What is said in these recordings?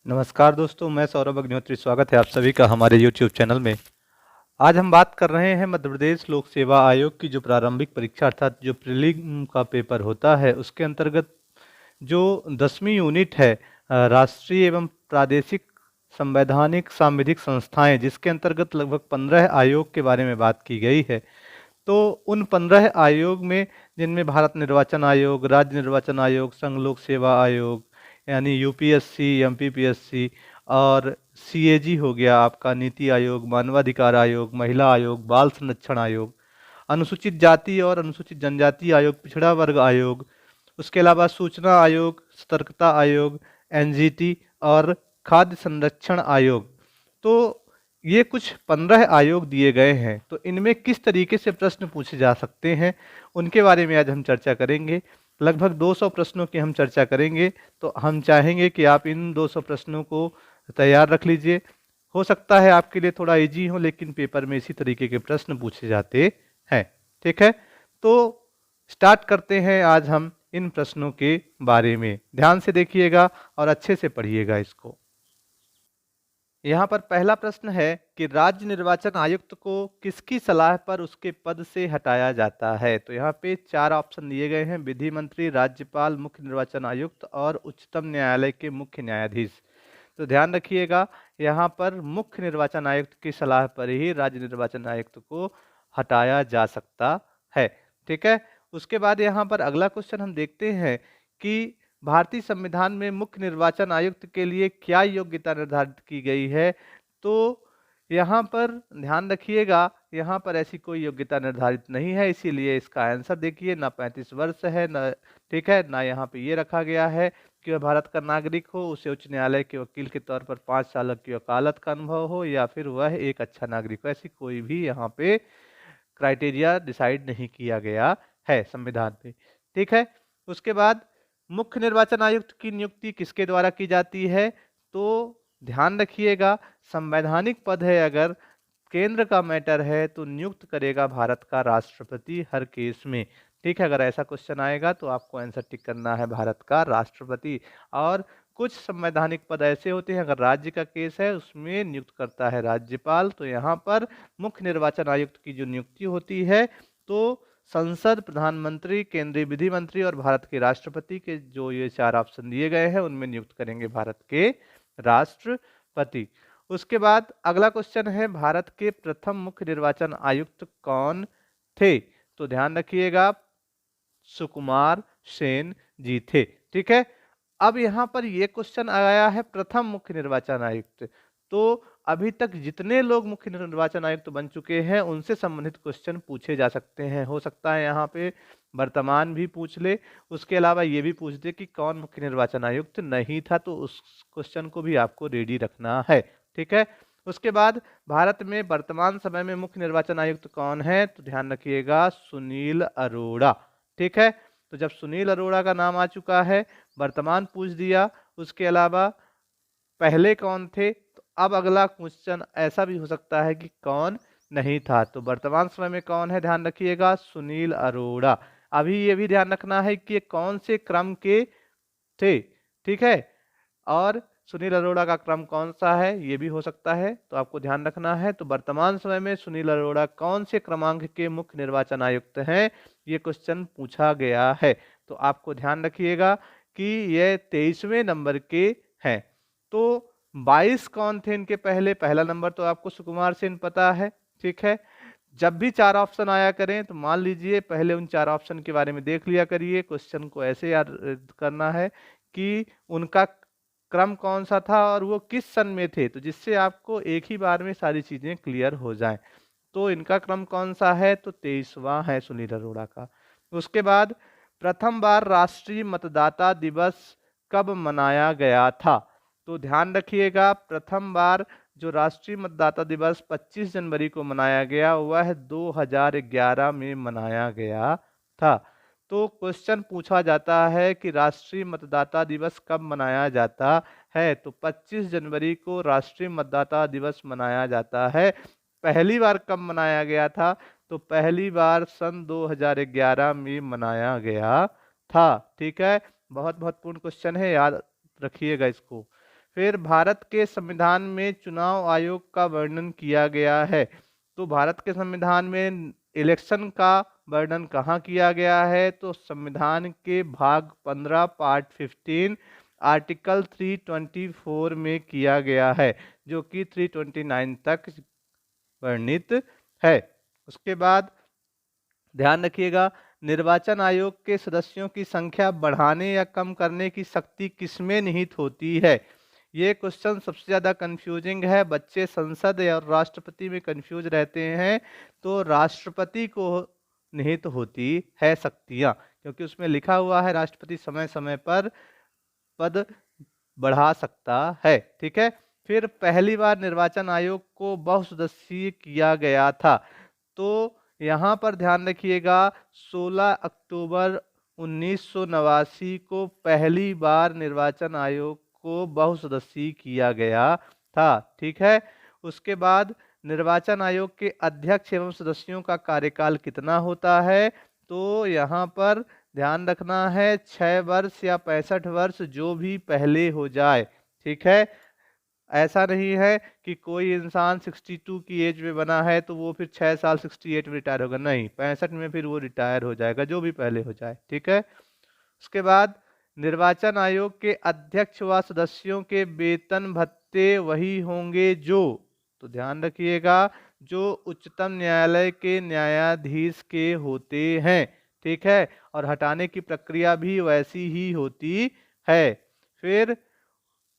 नमस्कार दोस्तों, मैं सौरभ अग्निहोत्री। स्वागत है आप सभी का हमारे YouTube चैनल में। आज हम बात कर रहे हैं मध्य प्रदेश लोक सेवा आयोग की जो प्रारंभिक परीक्षा अर्थात जो प्रीलिम का पेपर होता है उसके अंतर्गत जो 10वीं यूनिट है राष्ट्रीय एवं प्रादेशिक संवैधानिक सांविधिक संस्थाएं, जिसके अंतर्गत लगभग 15 आयोग के बारे में बात की गई है। तो उन 15 आयोग में, जिनमें भारत निर्वाचन आयोग, राज्य निर्वाचन आयोग, संघ लोक सेवा आयोग यानी यूपीएससी, एमपीपीएससी और सीएजी हो गया आपका, नीति आयोग, मानवाधिकार आयोग, महिला आयोग, बाल संरक्षण आयोग, अनुसूचित जाति और अनुसूचित जनजाति आयोग, पिछड़ा वर्ग आयोग, उसके अलावा सूचना आयोग, सतर्कता आयोग, एनजीटी और खाद्य संरक्षण आयोग। तो ये कुछ 15 आयोग दिए गए हैं। तो इनमें किस तरीके से प्रश्न पूछे जा सकते हैं उनके बारे में आज हम चर्चा करेंगे। लगभग 200 प्रश्नों की हम चर्चा करेंगे। तो हम चाहेंगे कि आप इन 200 प्रश्नों को तैयार रख लीजिए। हो सकता है आपके लिए थोड़ा इजी हो, लेकिन पेपर में इसी तरीके के प्रश्न पूछे जाते हैं। ठीक है, तो स्टार्ट करते हैं आज हम इन प्रश्नों के बारे में। ध्यान से देखिएगा और अच्छे से पढ़िएगा इसको। यहाँ पर पहला प्रश्न है कि राज्य निर्वाचन आयुक्त को किसकी सलाह पर उसके पद से हटाया जाता है। तो यहाँ पे 4 ऑप्शन दिए गए हैं: विधि मंत्री, राज्यपाल, मुख्य निर्वाचन आयुक्त और उच्चतम न्यायालय के मुख्य न्यायाधीश। तो ध्यान रखिएगा, यहाँ पर मुख्य निर्वाचन आयुक्त की सलाह पर ही राज्य निर्वाचन आयुक्त को हटाया जा सकता है। ठीक है, उसके बाद यहाँ पर अगला क्वेश्चन हम देखते हैं कि भारतीय संविधान में मुख्य निर्वाचन आयुक्त के लिए क्या योग्यता निर्धारित की गई है। तो यहाँ पर ध्यान रखिएगा, यहाँ पर ऐसी कोई योग्यता निर्धारित नहीं है, इसीलिए इसका आंसर देखिए ना 35 वर्ष है ना, ठीक है, ना यहाँ पे ये रखा गया है कि वह भारत का नागरिक हो, उसे उच्च न्यायालय के वकील के तौर पर 5 साल की वकालत का अनुभव हो, या फिर वह एक अच्छा नागरिक हो। ऐसी कोई भी यहाँ पे क्राइटेरिया डिसाइड नहीं किया गया है संविधान में। ठीक है, उसके बाद मुख्य निर्वाचन आयुक्त की नियुक्ति किसके द्वारा की जाती है। तो ध्यान रखिएगा, संवैधानिक पद है, अगर केंद्र का मैटर है तो नियुक्त करेगा भारत का राष्ट्रपति हर केस में। ठीक है, अगर ऐसा क्वेश्चन आएगा तो आपको आंसर टिक करना है भारत का राष्ट्रपति। और कुछ संवैधानिक पद ऐसे होते हैं, अगर राज्य का केस है उसमें नियुक्त करता है राज्यपाल। तो यहाँ पर मुख्य निर्वाचन आयुक्त की जो नियुक्ति होती है तो संसद, प्रधानमंत्री, केंद्रीय विधि मंत्री और भारत के राष्ट्रपति के जो ये 4 ऑप्शन दिए गए हैं उनमें नियुक्त करेंगे भारत के राष्ट्रपति। उसके बाद अगला क्वेश्चन है, भारत के प्रथम मुख्य निर्वाचन आयुक्त कौन थे। तो ध्यान रखिएगा, सुकुमार सेन जी थे। ठीक है, अब यहाँ पर ये क्वेश्चन आया है प्रथम मुख्य निर्वाचन आयुक्त। तो अभी तक जितने लोग मुख्य निर्वाचन आयुक्त बन चुके हैं उनसे संबंधित क्वेश्चन पूछे जा सकते हैं। हो सकता है यहाँ पे वर्तमान भी पूछ ले, उसके अलावा ये भी पूछ दे कि कौन मुख्य निर्वाचन आयुक्त नहीं था, तो उस क्वेश्चन को भी आपको रेडी रखना है। ठीक है, उसके बाद भारत में वर्तमान समय में मुख्य निर्वाचन आयुक्त कौन है। तो ध्यान रखिएगा, सुनील अरोड़ा। ठीक है, तो जब सुनील अरोड़ा का नाम आ चुका है, वर्तमान पूछ दिया, उसके अलावा पहले कौन थे, तो अब अगला क्वेश्चन ऐसा भी हो सकता है कि कौन नहीं था। तो वर्तमान समय में कौन है, ध्यान रखिएगा, सुनील अरोड़ा। अभी ये भी ध्यान रखना है कि ये कौन से क्रम के थे। ठीक है, और सुनील अरोड़ा का क्रम कौन सा है ये भी हो सकता है, तो आपको ध्यान रखना है। तो वर्तमान समय में सुनील अरोड़ा कौन से क्रमांक के मुख्य निर्वाचन आयुक्त हैं, ये क्वेश्चन पूछा गया है। तो आपको ध्यान रखिएगा कि ये 23वें नंबर के हैं। तो 22 कौन थे इनके पहले, पहला नंबर तो आपको सुकुमार सेन पता है। ठीक है, जब भी 4 ऑप्शन आया करें तो मान लीजिए पहले उन 4 ऑप्शन के बारे में देख लिया करिए। क्वेश्चन को ऐसे याद करना है कि उनका क्रम कौन सा था और वो किस सन में थे, तो जिससे आपको एक ही बार में सारी चीजें क्लियर हो जाएं। तो इनका क्रम कौन सा है, तो 23वां है सुनील अरोड़ा का। उसके बाद प्रथम बार राष्ट्रीय मतदाता दिवस कब मनाया गया था। तो ध्यान रखिएगा, प्रथम बार जो राष्ट्रीय मतदाता दिवस 25 जनवरी को मनाया गया वह 2011 में मनाया गया था। तो क्वेश्चन पूछा जाता है कि राष्ट्रीय मतदाता दिवस कब मनाया जाता है। तो 25 जनवरी को राष्ट्रीय मतदाता दिवस मनाया जाता है। पहली बार कब मनाया गया था, तो पहली बार सन 2011 में मनाया गया था। ठीक है, बहुत महत्वपूर्ण क्वेश्चन है, याद रखिएगा इसको। फिर भारत के संविधान में चुनाव आयोग का वर्णन किया गया है। तो भारत के संविधान में इलेक्शन का वर्णन कहाँ किया गया है? तो संविधान के भाग 15 पार्ट 15 आर्टिकल 324 में किया गया है, जो कि 329 तक वर्णित है। उसके बाद ध्यान रखिएगा, निर्वाचन आयोग के सदस्यों की संख्या बढ़ाने या कम करने की शक्ति किसमें निहित होती है? ये क्वेश्चन सबसे ज़्यादा कंफ्यूजिंग है। बच्चे संसद और राष्ट्रपति में कंफ्यूज रहते हैं। तो राष्ट्रपति को निहित होती है शक्तियां, क्योंकि उसमें लिखा हुआ है राष्ट्रपति समय समय पर पद बढ़ा सकता है। ठीक है। फिर पहली बार निर्वाचन आयोग को बहुसदस्यीय किया गया था। तो यहाँ पर ध्यान रखिएगा, 16 अक्टूबर 1989 को पहली बार निर्वाचन आयोग को बहुसदस्यीय किया गया था। ठीक है। उसके बाद निर्वाचन आयोग के अध्यक्ष एवं सदस्यों का कार्यकाल कितना होता है? तो यहाँ पर ध्यान रखना है 6 वर्ष या 65 वर्ष, जो भी पहले हो जाए। ठीक है। ऐसा नहीं है कि कोई इंसान 62 की एज में बना है तो वो फिर 6 साल 68 में रिटायर होगा, नहीं, 65 में फिर वो रिटायर हो जाएगा, जो भी पहले हो जाए। ठीक है। उसके बाद निर्वाचन आयोग के अध्यक्ष व सदस्यों के वेतन भत्ते वही होंगे जो, तो ध्यान रखिएगा, जो उच्चतम न्यायालय के न्यायाधीश के होते हैं। ठीक है। और हटाने की प्रक्रिया भी वैसी ही होती है। फिर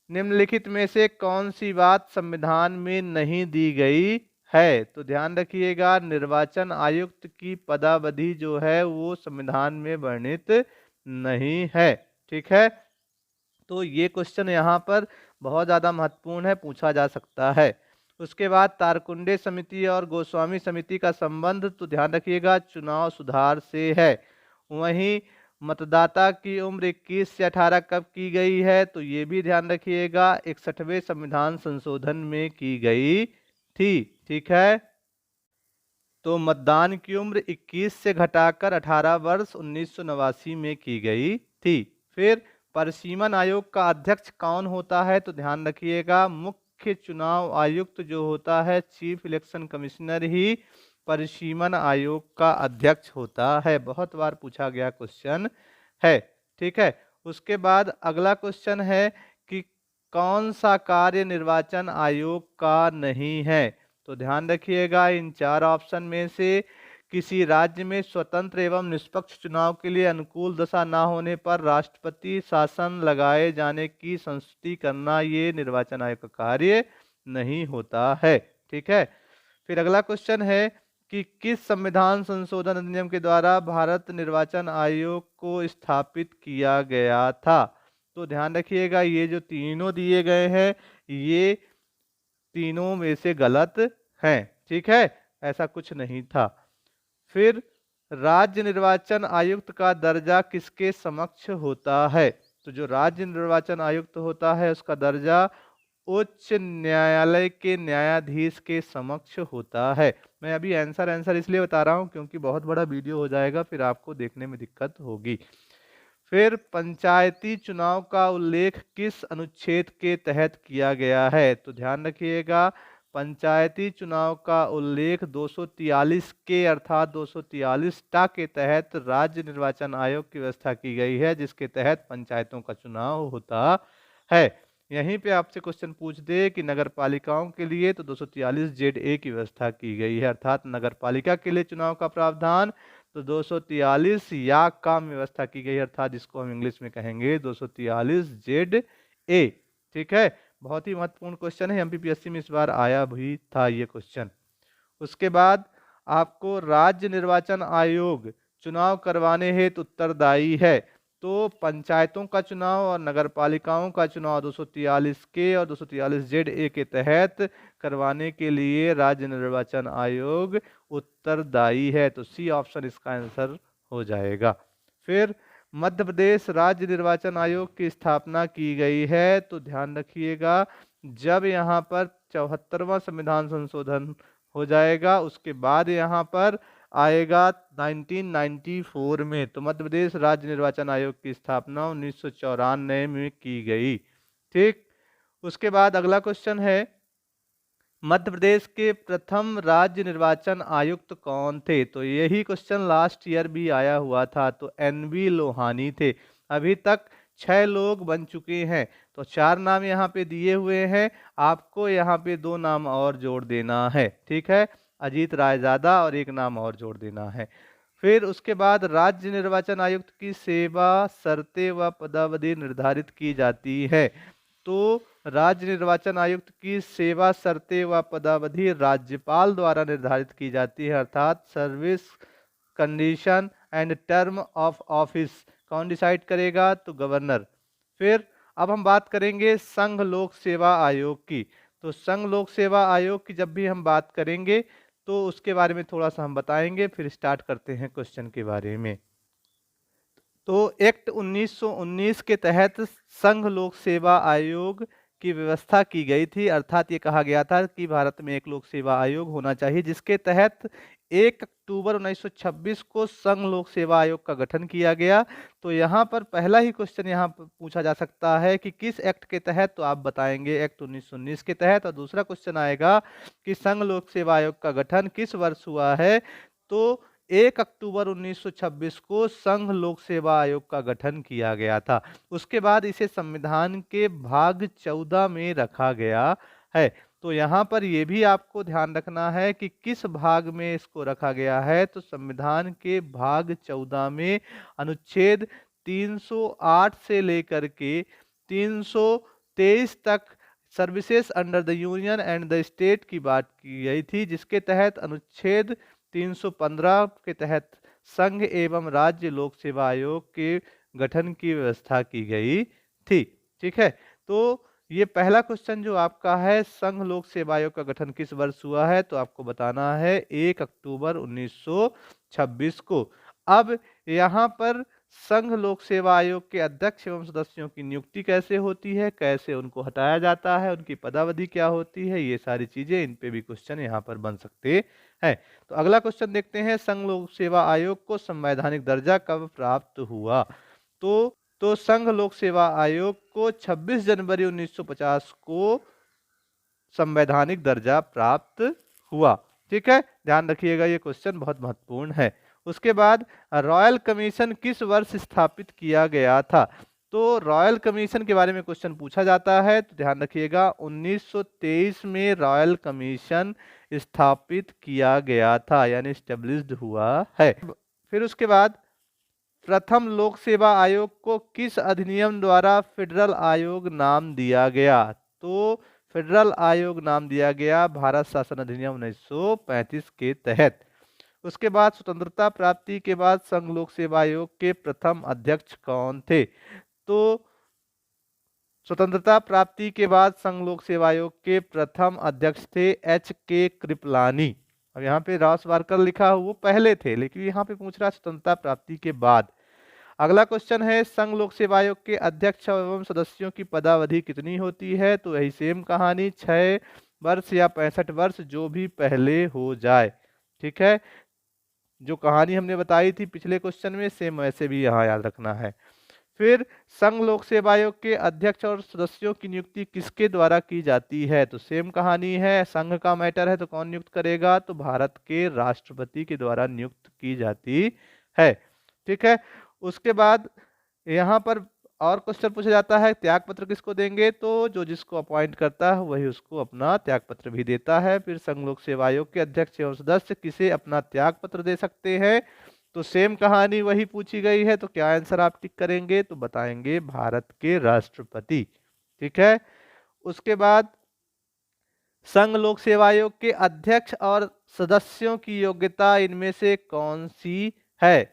निम्नलिखित में से कौन सी बात संविधान में नहीं दी गई है? तो ध्यान रखिएगा, निर्वाचन आयुक्त की पदावधि जो है वो संविधान में वर्णित नहीं है। ठीक है। तो ये क्वेश्चन यहाँ पर बहुत ज़्यादा महत्वपूर्ण है, पूछा जा सकता है। उसके बाद तारकुंडे समिति और गोस्वामी समिति का संबंध, तो ध्यान रखिएगा, चुनाव सुधार से है। वहीं मतदाता की उम्र 21 से 18 कब की गई है? तो ये भी ध्यान रखिएगा, 61वें संविधान संशोधन में की गई थी। ठीक है। तो मतदान की उम्र 21 से घटाकर 18 वर्ष 1989 में की गई थी। फिर परिसीमन आयोग का अध्यक्ष कौन होता है? तो ध्यान रखिएगा, मुख्य चुनाव आयुक्त जो होता है, चीफ इलेक्शन कमिश्नर ही परिसीमन आयोग का अध्यक्ष होता है। बहुत बार पूछा गया क्वेश्चन है। ठीक है। उसके बाद अगला क्वेश्चन है कि कौन सा कार्य निर्वाचन आयोग का नहीं है? तो ध्यान रखिएगा, इन 4 ऑप्शन में से किसी राज्य में स्वतंत्र एवं निष्पक्ष चुनाव के लिए अनुकूल दशा न होने पर राष्ट्रपति शासन लगाए जाने की संस्तुति करना, ये निर्वाचन आयोग का कार्य नहीं होता है। ठीक है। फिर अगला क्वेश्चन है कि किस संविधान संशोधन अधिनियम के द्वारा भारत निर्वाचन आयोग को स्थापित किया गया था? तो ध्यान रखिएगा, ये जो तीनों दिए गए हैं, ये तीनों में से गलत हैं। ठीक है। ऐसा कुछ नहीं था। फिर राज्य निर्वाचन आयुक्त का दर्जा किसके समक्ष होता है? तो जो राज्य निर्वाचन आयुक्त होता है उसका दर्जा उच्च न्यायालय के न्यायाधीश के समक्ष होता है। मैं अभी आंसर इसलिए बता रहा हूं क्योंकि बहुत बड़ा वीडियो हो जाएगा, फिर आपको देखने में दिक्कत होगी। फिर पंचायती चुनाव का उल्लेख किस अनुच्छेद के तहत किया गया है? तो ध्यान रखिएगा, पंचायती चुनाव का उल्लेख 243 के अर्थात 243 टा के तहत राज्य निर्वाचन आयोग की व्यवस्था की गई है, जिसके तहत पंचायतों का चुनाव होता है। यहीं पे आपसे क्वेश्चन पूछ दे कि नगर पालिकाओं के लिए, तो 243 जेड ए की व्यवस्था की गई है, अर्थात नगर पालिका के लिए चुनाव का प्रावधान तो 243 या का व्यवस्था की गई, अर्थात जिसको हम इंग्लिश में कहेंगे 243 जेड ए। ठीक है। बहुत ही महत्वपूर्ण क्वेश्चन है, एमपीपीएससी में इस बार आया भी था ये क्वेश्चन। उसके बाद आपको राज्य निर्वाचन आयोग चुनाव करवाने हेतु उत्तरदायी है। तो पंचायतों का चुनाव और नगर पालिकाओं का चुनाव 243 के और 243 जेड ए के तहत करवाने के लिए राज्य निर्वाचन आयोग उत्तरदायी है। तो सी ऑप्शन इसका आंसर हो जाएगा। फिर मध्य प्रदेश राज्य निर्वाचन आयोग की स्थापना की गई है। तो ध्यान रखिएगा, जब यहाँ पर 74वां संविधान संशोधन हो जाएगा, उसके बाद यहाँ पर आएगा 1994 में। तो मध्य प्रदेश राज्य निर्वाचन आयोग की स्थापना 1994 में की गई। ठीक। उसके बाद अगला क्वेश्चन है, मध्य प्रदेश के प्रथम राज्य निर्वाचन आयुक्त कौन थे? तो यही क्वेश्चन लास्ट ईयर भी आया हुआ था, तो एनवी लोहानी थे। अभी तक 6 लोग बन चुके हैं, तो 4 नाम यहाँ पे दिए हुए हैं, आपको यहाँ पे 2 नाम और जोड़ देना है, ठीक है। अजीत रायजादा और 1 नाम और जोड़ देना है। फिर उसके बाद राज्य निर्वाचन आयुक्त की सेवा शर्तें व पदावधि निर्धारित की जाती है। तो राज्य निर्वाचन आयुक्त की सेवा शर्तें व पदावधि राज्यपाल द्वारा निर्धारित की जाती है, अर्थात service condition and term of office कौन डिसाइड करेगा? तो गवर्नर। फिर अब हम बात करेंगे संघ लोक सेवा आयोग की। तो संघ लोक सेवा आयोग की जब भी हम बात करेंगे तो उसके बारे में थोड़ा सा हम बताएंगे, फिर स्टार्ट करते हैं क्वेश्चन के बारे में। तो एक्ट 1919 के तहत संघ लोक सेवा आयोग की व्यवस्था की गई थी, अर्थात ये कहा गया था कि भारत में एक लोक सेवा आयोग होना चाहिए, जिसके तहत 1 अक्टूबर 1926 को संघ लोक सेवा आयोग का गठन किया गया। तो यहाँ पर पहला ही क्वेश्चन यहाँ पर पूछा जा सकता है कि किस एक्ट के तहत, तो आप बताएंगे एक्ट 1919 के तहत। और दूसरा क्वेश्चन आएगा कि संघ लोक सेवा आयोग का गठन किस वर्ष हुआ है? तो 1 अक्टूबर 1926 को संघ लोक सेवा आयोग का गठन किया गया था। उसके बाद इसे संविधान के भाग 14 में रखा गया है। तो यहाँ पर यह भी आपको ध्यान रखना है कि किस भाग में इसको रखा गया है। तो संविधान के भाग 14 में अनुच्छेद 308 से लेकर के 323 तक services under the union and the state की बात की गई थी, जिसके तहत अनुच्छेद 315 के तहत संघ एवं राज्य लोक सेवा आयोग के गठन की व्यवस्था की गई थी, ठीक है। तो ये पहला क्वेश्चन जो आपका है, संघ लोक सेवा आयोग का गठन किस वर्ष हुआ है? तो आपको बताना है 1 अक्टूबर 1926 को। अब यहाँ पर संघ लोक सेवा आयोग के अध्यक्ष एवं सदस्यों की नियुक्ति कैसे होती है, कैसे उनको हटाया जाता है, उनकी पदावधि क्या होती है, ये सारी चीजें, इन पे भी क्वेश्चन यहाँ पर बन सकते हैं। तो अगला क्वेश्चन देखते हैं, संघ लोक सेवा आयोग को संवैधानिक दर्जा कब प्राप्त हुआ? तो संघ लोक सेवा आयोग को 26 जनवरी 1950 को संवैधानिक दर्जा प्राप्त हुआ, ठीक है। ध्यान रखिएगा, ये क्वेश्चन बहुत महत्वपूर्ण है। उसके बाद रॉयल कमीशन किस वर्ष स्थापित किया गया था? तो रॉयल कमीशन के बारे में क्वेश्चन पूछा जाता है, तो ध्यान रखिएगा 1923 में रॉयल कमीशन स्थापित किया गया था, यानी स्टेब्लिश्ड हुआ है। फिर उसके बाद प्रथम लोक सेवा आयोग को किस अधिनियम द्वारा फेडरल आयोग नाम दिया गया? तो फेडरल आयोग नाम दिया गया भारत शासन अधिनियम 1935 के तहत। उसके बाद स्वतंत्रता प्राप्ति के बाद संघ लोक सेवा आयोग के प्रथम अध्यक्ष कौन थे? तो स्वतंत्रता प्राप्ति के बाद संघ लोक सेवा आयोग के प्रथम अध्यक्ष थे H.K. कृपलानी। अब यहाँ पे राव सावरकर लिखा वो पहले थे, लेकिन यहाँ पे पूछ रहा स्वतंत्रता प्राप्ति के बाद। अगला क्वेश्चन है, संघ लोक सेवा आयोग के अध्यक्ष एवं सदस्यों की पदावधि कितनी होती है? तो यही सेम कहानी, 6 वर्ष या 65 वर्ष, जो भी पहले हो जाए, ठीक है। जो कहानी हमने बताई थी पिछले क्वेश्चन में, सेम वैसे भी यहाँ याद रखना है। फिर संघ लोक सेवा आयोग के अध्यक्ष और सदस्यों की नियुक्ति किसके द्वारा की जाती है? तो सेम कहानी है, संघ का मैटर है तो कौन नियुक्त करेगा? तो भारत के राष्ट्रपति के द्वारा नियुक्त की जाती है, ठीक है। उसके बाद यहाँ पर और क्वेश्चन पूछा जाता है, त्याग पत्र किसको देंगे? तो जो जिसको अपॉइंट करता है वही उसको अपना त्याग पत्र भी देता है। फिर संघ लोक सेवा आयोग के अध्यक्ष एवं सदस्य किसे अपना त्याग पत्र दे सकते हैं? तो सेम कहानी वही पूछी गई है, तो क्या आंसर आप टिक करेंगे? तो बताएंगे भारत के राष्ट्रपति, ठीक है। उसके बाद संघ लोक सेवा आयोग के अध्यक्ष और सदस्यों की योग्यता इनमें से कौन सी है?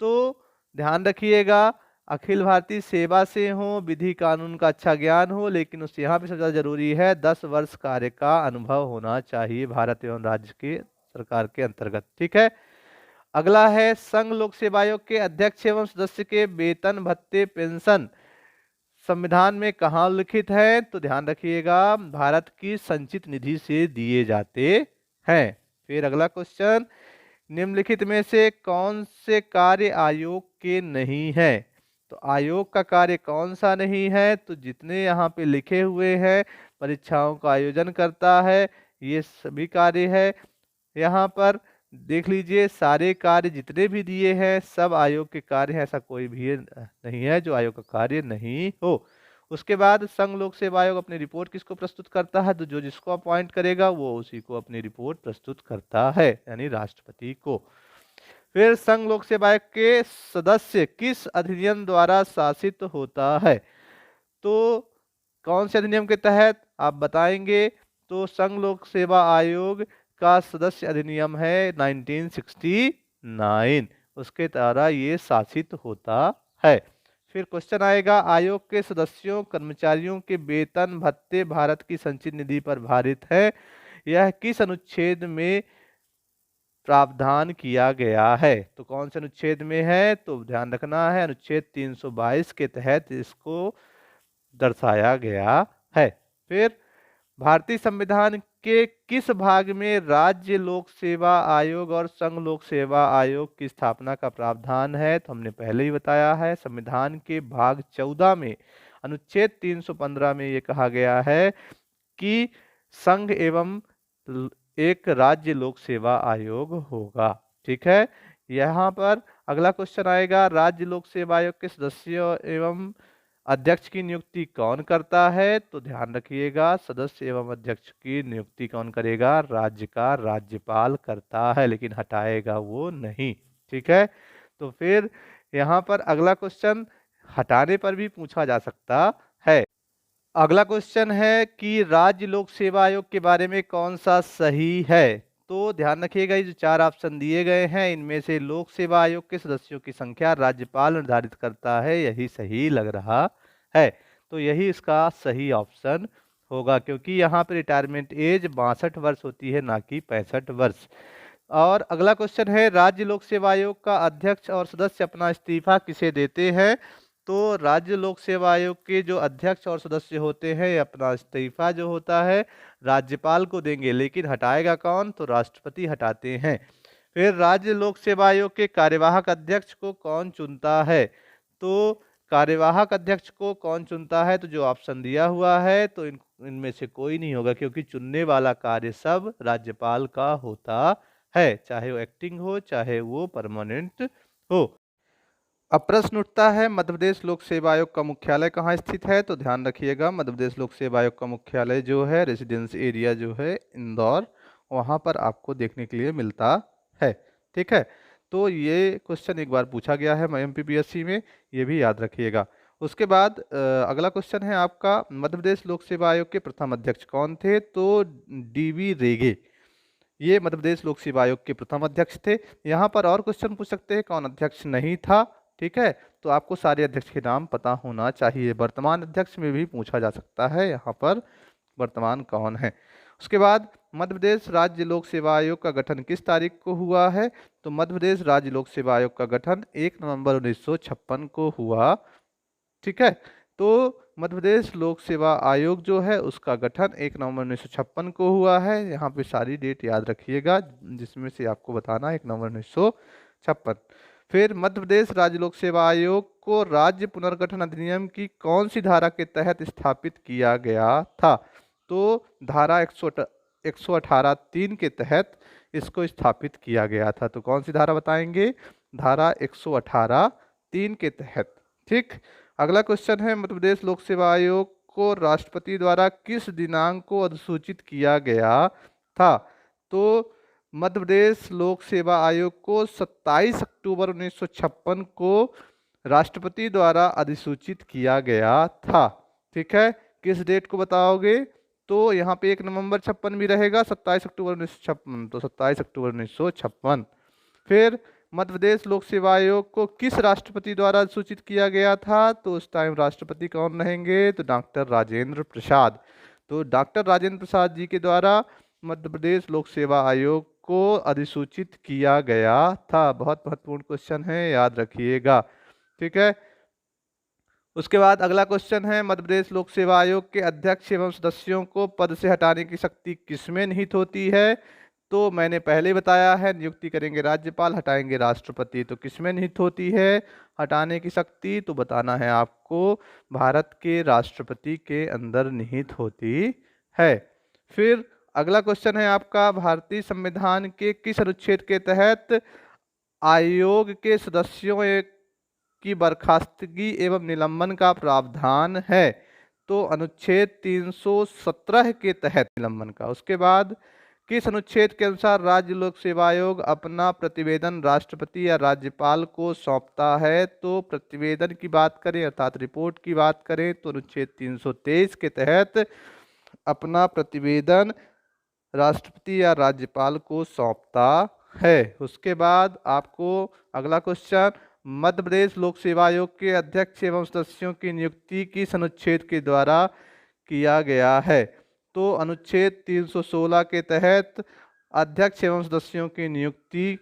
तो ध्यान रखिएगा, अखिल भारतीय सेवा से हो, विधि कानून का अच्छा ज्ञान हो, लेकिन उस यहाँ पे सबसे ज्यादा जरूरी है 10 वर्ष कार्य का अनुभव होना चाहिए भारत एवं राज्य के सरकार के अंतर्गत, ठीक है। अगला है, संघ लोक सेवा आयोग के अध्यक्ष एवं सदस्य के वेतन भत्ते पेंशन संविधान में कहाँ लिखित है? तो ध्यान रखिएगा, भारत की संचित निधि से दिए जाते हैं। फिर अगला क्वेश्चन, निम्नलिखित में से कौन से कार्य आयोग के नहीं है? तो आयोग का कार्य कौन सा नहीं है? तो जितने यहाँ पे लिखे हुए हैं, परीक्षाओं का आयोजन करता है, ये सभी कार्य है। यहाँ पर देख लीजिए, सारे कार्य जितने भी दिए हैं सब आयोग के कार्य हैं, ऐसा कोई भी नहीं है जो आयोग का कार्य नहीं हो। उसके बाद संघ लोक सेवा आयोग अपनी रिपोर्ट किसको प्रस्तुत करता है? तो जो जिसको अपॉइंट करेगा वो उसी को अपनी रिपोर्ट प्रस्तुत करता है, यानी राष्ट्रपति को। फिर संघ लोक सेवा आयोग के सदस्य किस अधिनियम द्वारा शासित होता है? तो कौन से अधिनियम के तहत आप बताएंगे? तो संघ लोक सेवा आयोग का सदस्य अधिनियम है 1969, उसके द्वारा ये शासित होता है। फिर क्वेश्चन आएगा, आयोग के सदस्यों कर्मचारियों के वेतन भत्ते भारत की संचित निधि पर भारित है, यह किस अनुच्छेद में प्रावधान किया गया है? तो कौन से अनुच्छेद में है? तो ध्यान रखना है, अनुच्छेद 322 के तहत इसको दर्शाया गया है। फिर भारतीय संविधान के किस भाग में राज्य लोक सेवा आयोग और संघ लोक सेवा आयोग की स्थापना का प्रावधान है? तो हमने पहले ही बताया है, संविधान के भाग 14 में अनुच्छेद 315 में ये कहा गया है कि संघ एवं एक राज्य लोक सेवा आयोग होगा। ठीक है। यहाँ पर अगला क्वेश्चन आएगा, राज्य लोक सेवा आयोग के सदस्यों एवं अध्यक्ष की नियुक्ति कौन करता है? तो ध्यान रखिएगा, सदस्य एवं अध्यक्ष की नियुक्ति कौन करेगा? राज्य का राज्यपाल करता है, लेकिन हटाएगा वो नहीं। ठीक है। तो फिर यहाँ पर अगला क्वेश्चन हटाने पर भी पूछा जा सकता है। अगला क्वेश्चन है कि राज्य लोक सेवा आयोग के बारे में कौन सा सही है? तो ध्यान रखिएगा, ये जो 4 ऑप्शन दिए गए हैं इनमें से लोक सेवा आयोग के सदस्यों की संख्या राज्यपाल निर्धारित करता है, यही सही लग रहा है। तो यही इसका सही ऑप्शन होगा, क्योंकि यहाँ पे रिटायरमेंट एज 62 वर्ष होती है, ना कि 65 वर्ष। और अगला क्वेश्चन है, राज्य लोक सेवा आयोग का अध्यक्ष और सदस्य अपना इस्तीफा किसे देते हैं? तो राज्य लोक सेवा आयोग के जो अध्यक्ष और सदस्य होते हैं अपना इस्तीफा जो होता है राज्यपाल को देंगे, लेकिन हटाएगा कौन? तो राष्ट्रपति हटाते हैं। फिर राज्य लोक सेवा आयोग के कार्यवाहक अध्यक्ष को कौन चुनता है? तो कार्यवाहक अध्यक्ष को कौन चुनता है? तो जो ऑप्शन दिया हुआ है, तो इनमें से कोई नहीं होगा, क्योंकि चुनने वाला कार्य सब राज्यपाल का होता है, चाहे वो एक्टिंग हो चाहे वो परमानेंट हो। अब प्रश्न उठता है, मध्य प्रदेश लोक सेवा आयोग का मुख्यालय कहाँ स्थित है? तो ध्यान रखिएगा, मध्य प्रदेश लोक सेवा आयोग का मुख्यालय जो है, रेजिडेंस एरिया जो है इंदौर, वहाँ पर आपको देखने के लिए मिलता है। ठीक है। तो ये क्वेश्चन एक बार पूछा गया है MPPSC में, ये भी याद रखिएगा। उसके बाद अगला क्वेश्चन है आपका, मध्य प्रदेश लोक सेवा आयोग के प्रथम अध्यक्ष कौन थे? तो DV रेगे, ये मध्य प्रदेश लोक सेवा आयोग के प्रथम अध्यक्ष थे। यहाँ पर और क्वेश्चन पूछ सकते हैं, कौन अध्यक्ष नहीं था? ठीक है। तो आपको सारे अध्यक्ष के नाम पता होना चाहिए। वर्तमान अध्यक्ष में भी पूछा जा सकता है, यहाँ पर वर्तमान कौन है। उसके बाद मध्य प्रदेश राज्य लोक सेवा आयोग का गठन किस तारीख को हुआ है? तो मध्य प्रदेश राज्य लोक सेवा आयोग का गठन 1 नवंबर 1956 को हुआ। ठीक है। तो मध्य प्रदेश लोक सेवा आयोग जो है उसका गठन 1 नवंबर 1956 को हुआ है। यहाँ पे सारी डेट याद रखिएगा, जिसमें से आपको बताना 1 नवंबर 1956। फिर मध्य प्रदेश राज्य लोक सेवा आयोग को राज्य पुनर्गठन अधिनियम की कौन सी धारा के तहत स्थापित किया गया था? तो धारा 118(3) के तहत इसको स्थापित किया गया था। तो कौन सी धारा बताएंगे? धारा 118(3) के तहत। ठीक। अगला क्वेश्चन है, मध्य प्रदेश लोक सेवा आयोग को राष्ट्रपति द्वारा किस दिनांक को अधिसूचित किया गया था? तो मध्य प्रदेश लोक सेवा आयोग को 27 अक्टूबर 1956 को राष्ट्रपति द्वारा अधिसूचित किया गया था। ठीक है। किस डेट को बताओगे? तो यहाँ पे 1 नवंबर 56 भी रहेगा, 27 अक्टूबर 1956, तो 27 अक्टूबर 1956। फिर मध्य प्रदेश लोक सेवा आयोग को किस राष्ट्रपति द्वारा सूचित किया गया था? तो उस टाइम राष्ट्रपति कौन रहेंगे? तो डॉक्टर राजेंद्र प्रसाद। तो डॉक्टर राजेंद्र प्रसाद जी के द्वारा मध्य प्रदेश लोक सेवा आयोग को अधिसूचित किया गया था। बहुत महत्वपूर्ण क्वेश्चन है, याद रखिएगा। ठीक है। उसके बाद अगला क्वेश्चन है, मध्य प्रदेश लोक सेवा आयोग के अध्यक्ष एवं सदस्यों को पद से हटाने की शक्ति किसमें निहित होती है? तो मैंने पहले ही बताया है, नियुक्ति करेंगे राज्यपाल, हटाएंगे राष्ट्रपति। तो किसमें निहित होती है हटाने की शक्ति? तो बताना है आपको, भारत के राष्ट्रपति के अंदर निहित होती है। फिर अगला क्वेश्चन है आपका, भारतीय संविधान के किस अनुच्छेद के तहत आयोग के सदस्यों की बर्खास्तगी एवं निलंबन का प्रावधान है? तो अनुच्छेद 317 के तहत निलंबन का। उसके बाद किस अनुच्छेद के अनुसार राज्य लोक सेवा आयोग अपना प्रतिवेदन राष्ट्रपति या राज्यपाल को सौंपता है? तो प्रतिवेदन की बात करें अर्थात रिपोर्ट की बात करें तो अनुच्छेद 323 के तहत अपना प्रतिवेदन राष्ट्रपति या राज्यपाल को सौंपता है। उसके बाद आपको अगला क्वेश्चन, मध्य प्रदेश लोक सेवा आयोग के अध्यक्ष एवं सदस्यों की नियुक्ति किस अनुच्छेद के द्वारा किया गया है? तो अनुच्छेद 316 के तहत अध्यक्ष एवं सदस्यों की नियुक्ति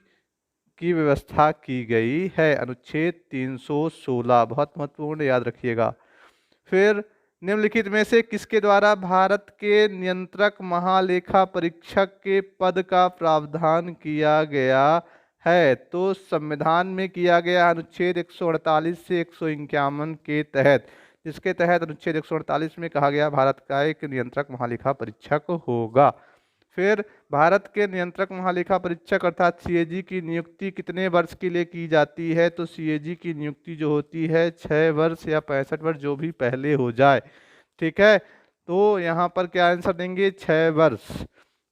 की व्यवस्था की गई है। अनुच्छेद 316 बहुत महत्वपूर्ण, याद रखिएगा। फिर निम्नलिखित में से किसके द्वारा भारत के नियंत्रक महालेखा परीक्षक के पद का प्रावधान किया गया है? तो संविधान में किया गया अनुच्छेद 148 से 151 के तहत, जिसके तहत अनुच्छेद 148 में कहा गया भारत का एक नियंत्रक महालेखा परीक्षक होगा। फिर भारत के नियंत्रक महालेखा परीक्षक अर्थात सीएजी की नियुक्ति कितने वर्ष के लिए की जाती है? तो सीएजी की नियुक्ति जो होती है 6 वर्ष या 65 वर्ष, जो भी पहले हो जाए। ठीक है, तो यहाँ पर क्या आंसर देंगे? 6 वर्ष।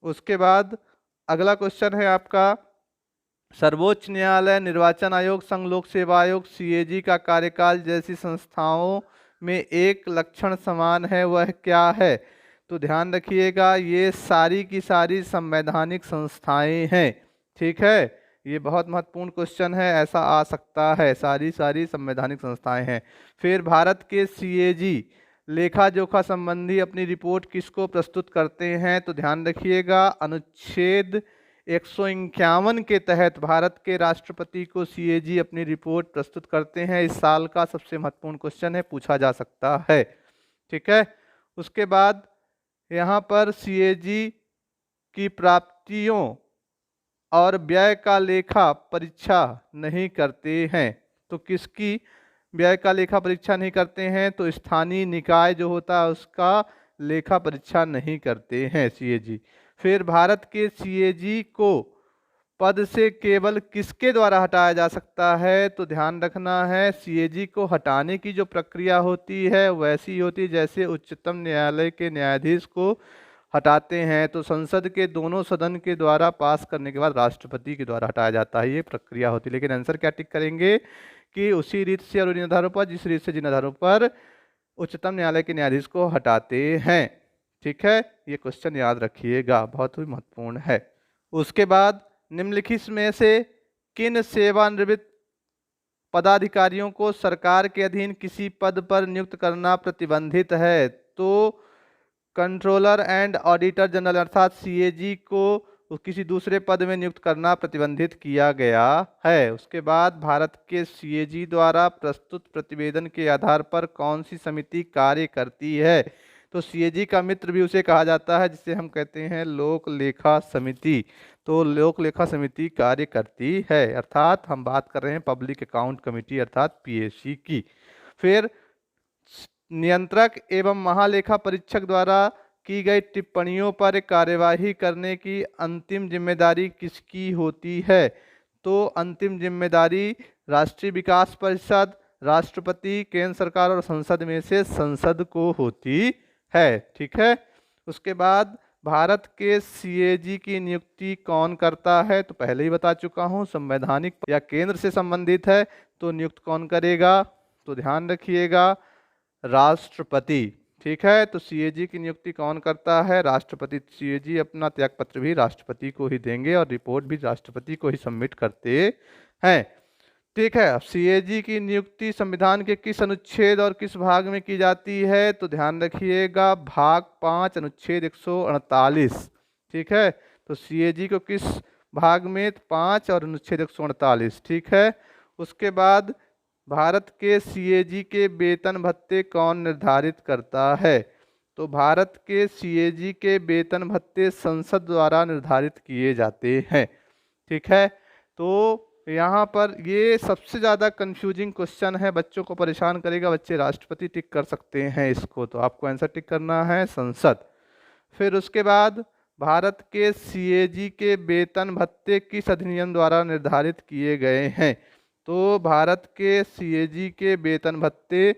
उसके बाद अगला क्वेश्चन है आपका, सर्वोच्च न्यायालय, निर्वाचन आयोग, संघ लोक सेवा आयोग, सीएजी का कार्यकाल जैसी संस्थाओं में एक लक्षण समान है, वह क्या है? तो ध्यान रखिएगा, ये सारी की सारी संवैधानिक संस्थाएं हैं। ठीक है, ये बहुत महत्वपूर्ण क्वेश्चन है, ऐसा आ सकता है, सारी संवैधानिक संस्थाएं हैं। फिर भारत के सीएजी लेखा जोखा संबंधी अपनी रिपोर्ट किसको प्रस्तुत करते हैं? तो ध्यान रखिएगा, अनुच्छेद 151 के तहत भारत के राष्ट्रपति को सीएजी अपनी रिपोर्ट प्रस्तुत करते हैं। इस साल का सबसे महत्वपूर्ण क्वेश्चन है, पूछा जा सकता है। ठीक है, उसके बाद यहाँ पर सीएजी की प्राप्तियों और व्यय का लेखा परीक्षा नहीं करते हैं। तो किसकी व्यय का लेखा परीक्षा नहीं करते हैं? तो स्थानीय निकाय जो होता है उसका लेखा परीक्षा नहीं करते हैं सीएजी। फिर भारत के सीएजी को पद से केवल किसके द्वारा हटाया जा सकता है? तो ध्यान रखना है, सीएजी को हटाने की जो प्रक्रिया होती है वैसी होती है जैसे उच्चतम न्यायालय के न्यायाधीश को हटाते हैं। तो संसद के दोनों सदन के द्वारा पास करने के बाद राष्ट्रपति के द्वारा हटाया जाता है, ये प्रक्रिया होती है। लेकिन आंसर क्या टिक करेंगे कि उसी रीत से और उन आधारों पर, जिस रीत से जिन आधारों पर उच्चतम न्यायालय के न्यायाधीश को हटाते हैं। ठीक है, ये क्वेश्चन याद रखिएगा, बहुत ही महत्वपूर्ण है। उसके बाद निम्नलिखित में से किन सेवानिवृत्त पदाधिकारियों को सरकार के अधीन किसी पद पर नियुक्त करना प्रतिबंधित है? तो कंट्रोलर एंड ऑडिटर जनरल अर्थात सीएजी को किसी दूसरे पद में नियुक्त करना प्रतिबंधित किया गया है। उसके बाद भारत के सीएजी द्वारा प्रस्तुत प्रतिवेदन के आधार पर कौन सी समिति कार्य करती है? तो सीएजी का मित्र भी उसे कहा जाता है जिसे हम कहते हैं लोक लेखा समिति। तो लोक लेखा समिति कार्य करती है, अर्थात हम बात कर रहे हैं पब्लिक अकाउंट कमेटी अर्थात पीएसी की। फिर नियंत्रक एवं महालेखा परीक्षक द्वारा की गई टिप्पणियों पर कार्यवाही करने की अंतिम जिम्मेदारी किसकी होती है? तो अंतिम जिम्मेदारी राष्ट्रीय विकास परिषद, राष्ट्रपति, केंद्र सरकार और संसद में से संसद को होती है। ठीक है, उसके बाद भारत के सीएजी की नियुक्ति कौन करता है? तो पहले ही बता चुका हूं, संवैधानिक या केंद्र से संबंधित है तो नियुक्त कौन करेगा? तो ध्यान रखिएगा, राष्ट्रपति। ठीक है, तो सीएजी की नियुक्ति कौन करता है? राष्ट्रपति। सीएजी अपना त्यागपत्र भी राष्ट्रपति को ही देंगे और रिपोर्ट भी राष्ट्रपति को ही सबमिट करते हैं। ठीक है, अब सीएजी की नियुक्ति संविधान के किस अनुच्छेद और किस भाग में की जाती है? तो ध्यान रखिएगा, भाग 5 अनुच्छेद 148। ठीक है, तो सीएजी को किस भाग में? 5 और अनुच्छेद 148। ठीक है, उसके बाद भारत के सीएजी के वेतन भत्ते कौन निर्धारित करता है? तो भारत के सीएजी के वेतन भत्ते संसद द्वारा निर्धारित किए जाते हैं। ठीक है, तो यहाँ पर ये सबसे ज़्यादा कंफ्यूजिंग क्वेश्चन है, बच्चों को परेशान करेगा। बच्चे राष्ट्रपति टिक कर सकते हैं इसको, तो आपको आंसर टिक करना है संसद। फिर उसके बाद भारत के सीएजी के वेतन भत्ते किस अधिनियम द्वारा निर्धारित किए गए हैं? तो भारत के सीएजी के वेतन भत्ते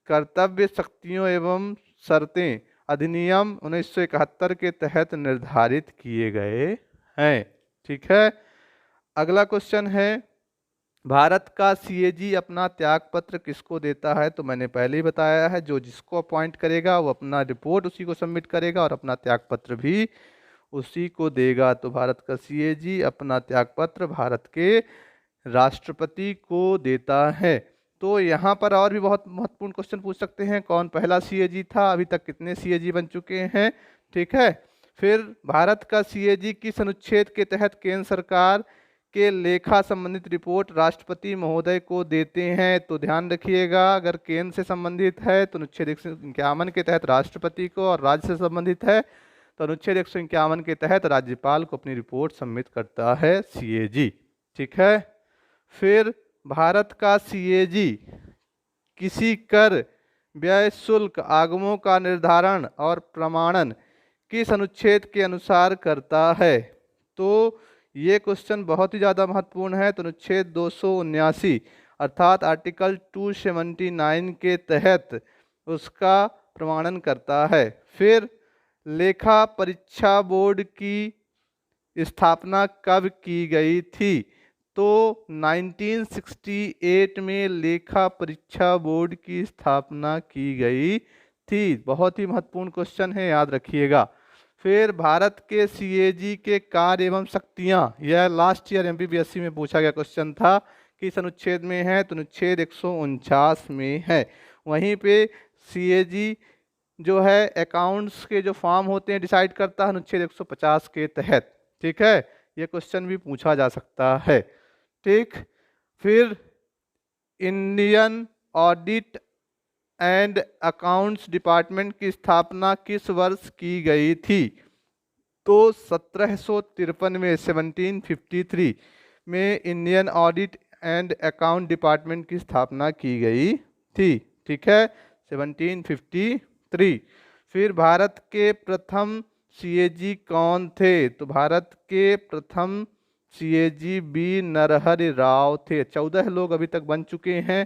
कर्तव्य शक्तियों एवं शर्तें अधिनियम 1971 के तहत निर्धारित किए गए हैं। ठीक है, अगला क्वेश्चन है, भारत का सीएजी अपना त्यागपत्र किसको देता है? तो मैंने पहले ही बताया है, जो जिसको अपॉइंट करेगा वो अपना रिपोर्ट उसी को सबमिट करेगा और अपना त्यागपत्र भी उसी को देगा। तो भारत का सीएजी अपना त्यागपत्र भारत के राष्ट्रपति को देता है। तो यहाँ पर और भी बहुत महत्वपूर्ण क्वेश्चन पूछ सकते हैं, कौन पहला सीएजी था, अभी तक कितने सीएजी बन चुके हैं। ठीक है, फिर भारत का सीएजी किस अनुच्छेद के तहत केंद्र सरकार के लेखा संबंधित रिपोर्ट राष्ट्रपति महोदय को देते हैं? तो ध्यान रखिएगा, अगर केंद्र से संबंधित है तो अनुच्छेद 151 के तहत राष्ट्रपति को, और राज्य से संबंधित है तो अनुच्छेद 151 के तहत राज्यपाल को अपनी रिपोर्ट सबमिट करता है सीएजी। ठीक है, फिर भारत का सीएजी किसी कर, व्यय, शुल्क, आगमों का निर्धारण और प्रमाणन किस अनुच्छेद के अनुसार करता है? तो ये क्वेश्चन बहुत ही ज़्यादा महत्वपूर्ण है। तो अनुच्छेद 279 अर्थात आर्टिकल 279 के तहत उसका प्रमाणन करता है। फिर लेखा परीक्षा बोर्ड की स्थापना कब की गई थी? तो 1968 में लेखा परीक्षा बोर्ड की स्थापना की गई थी। बहुत ही महत्वपूर्ण क्वेश्चन है, याद रखिएगा। फिर भारत के सीएजी के कार्य एवं शक्तियाँ, यह लास्ट ईयर एमपीपीएससी में पूछा गया क्वेश्चन था, किस अनुच्छेद में है? तो अनुच्छेद 149 में है। वहीं पे सीएजी जो है अकाउंट्स के जो फॉर्म होते हैं डिसाइड करता है अनुच्छेद 150 के तहत। ठीक है, ये क्वेश्चन भी पूछा जा सकता है। ठीक, फिर Indian audit and accounts department की स्थापना किस वर्ष की गई थी? तो 1753 में, 1753 में Indian audit and account department की स्थापना की गई थी। ठीक है, 1753। फिर भारत के प्रथम सीएजी कौन थे? तो भारत के प्रथम सीएजी बी नरहरि राव थे। 14 लोग अभी तक बन चुके हैं।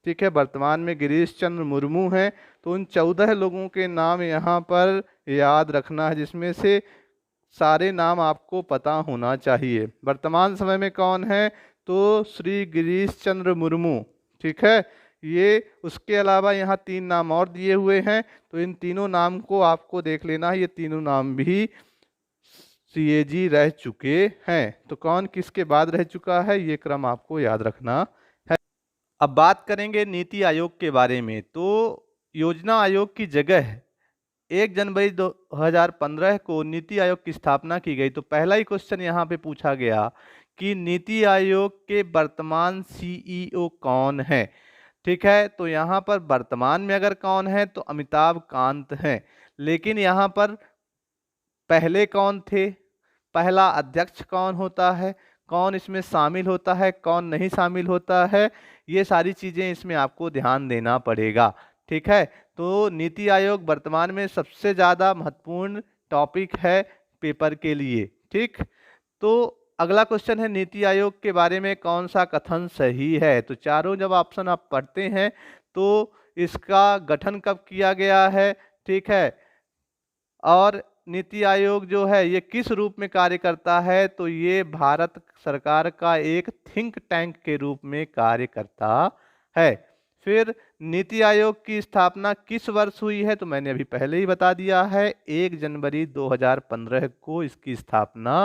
ठीक है, वर्तमान में गिरीश चंद्र मुर्मू हैं। तो उन 14 लोगों के नाम यहाँ पर याद रखना है, जिसमें से सारे नाम आपको पता होना चाहिए। वर्तमान समय में कौन है? तो श्री गिरीश चंद्र मुर्मू। ठीक है, ये उसके अलावा यहाँ 3 नाम और दिए हुए हैं, तो इन तीनों नाम को आपको देख लेना है। ये तीनों नाम भी सीएजी रह चुके हैं। तो कौन किसके बाद रह चुका है, ये क्रम आपको याद रखना है। अब बात करेंगे नीति आयोग के बारे में। तो योजना आयोग की जगह 1 जनवरी 2015 को नीति आयोग की स्थापना की गई। तो पहला ही क्वेश्चन यहाँ पे पूछा गया कि नीति आयोग के वर्तमान सीईओ कौन है? ठीक है, तो यहाँ पर वर्तमान में अगर कौन है तो अमिताभ कांत हैं। लेकिन यहाँ पर पहले कौन थे, पहला अध्यक्ष कौन होता है, कौन इसमें शामिल होता है, कौन नहीं शामिल होता है, ये सारी चीज़ें इसमें आपको ध्यान देना पड़ेगा। ठीक है, तो नीति आयोग वर्तमान में सबसे ज़्यादा महत्वपूर्ण टॉपिक है पेपर के लिए। ठीक, तो अगला क्वेश्चन है, नीति आयोग के बारे में कौन सा कथन सही है? तो चारों जब ऑप्शन आप पढ़ते हैं तो इसका गठन कब किया गया है? ठीक है, और नीति आयोग जो है ये किस रूप में कार्य करता है? तो ये भारत सरकार का एक थिंक टैंक के रूप में कार्य करता है। फिर नीति आयोग की स्थापना किस वर्ष हुई है? तो मैंने अभी पहले ही बता दिया है, 1 जनवरी 2015 को इसकी स्थापना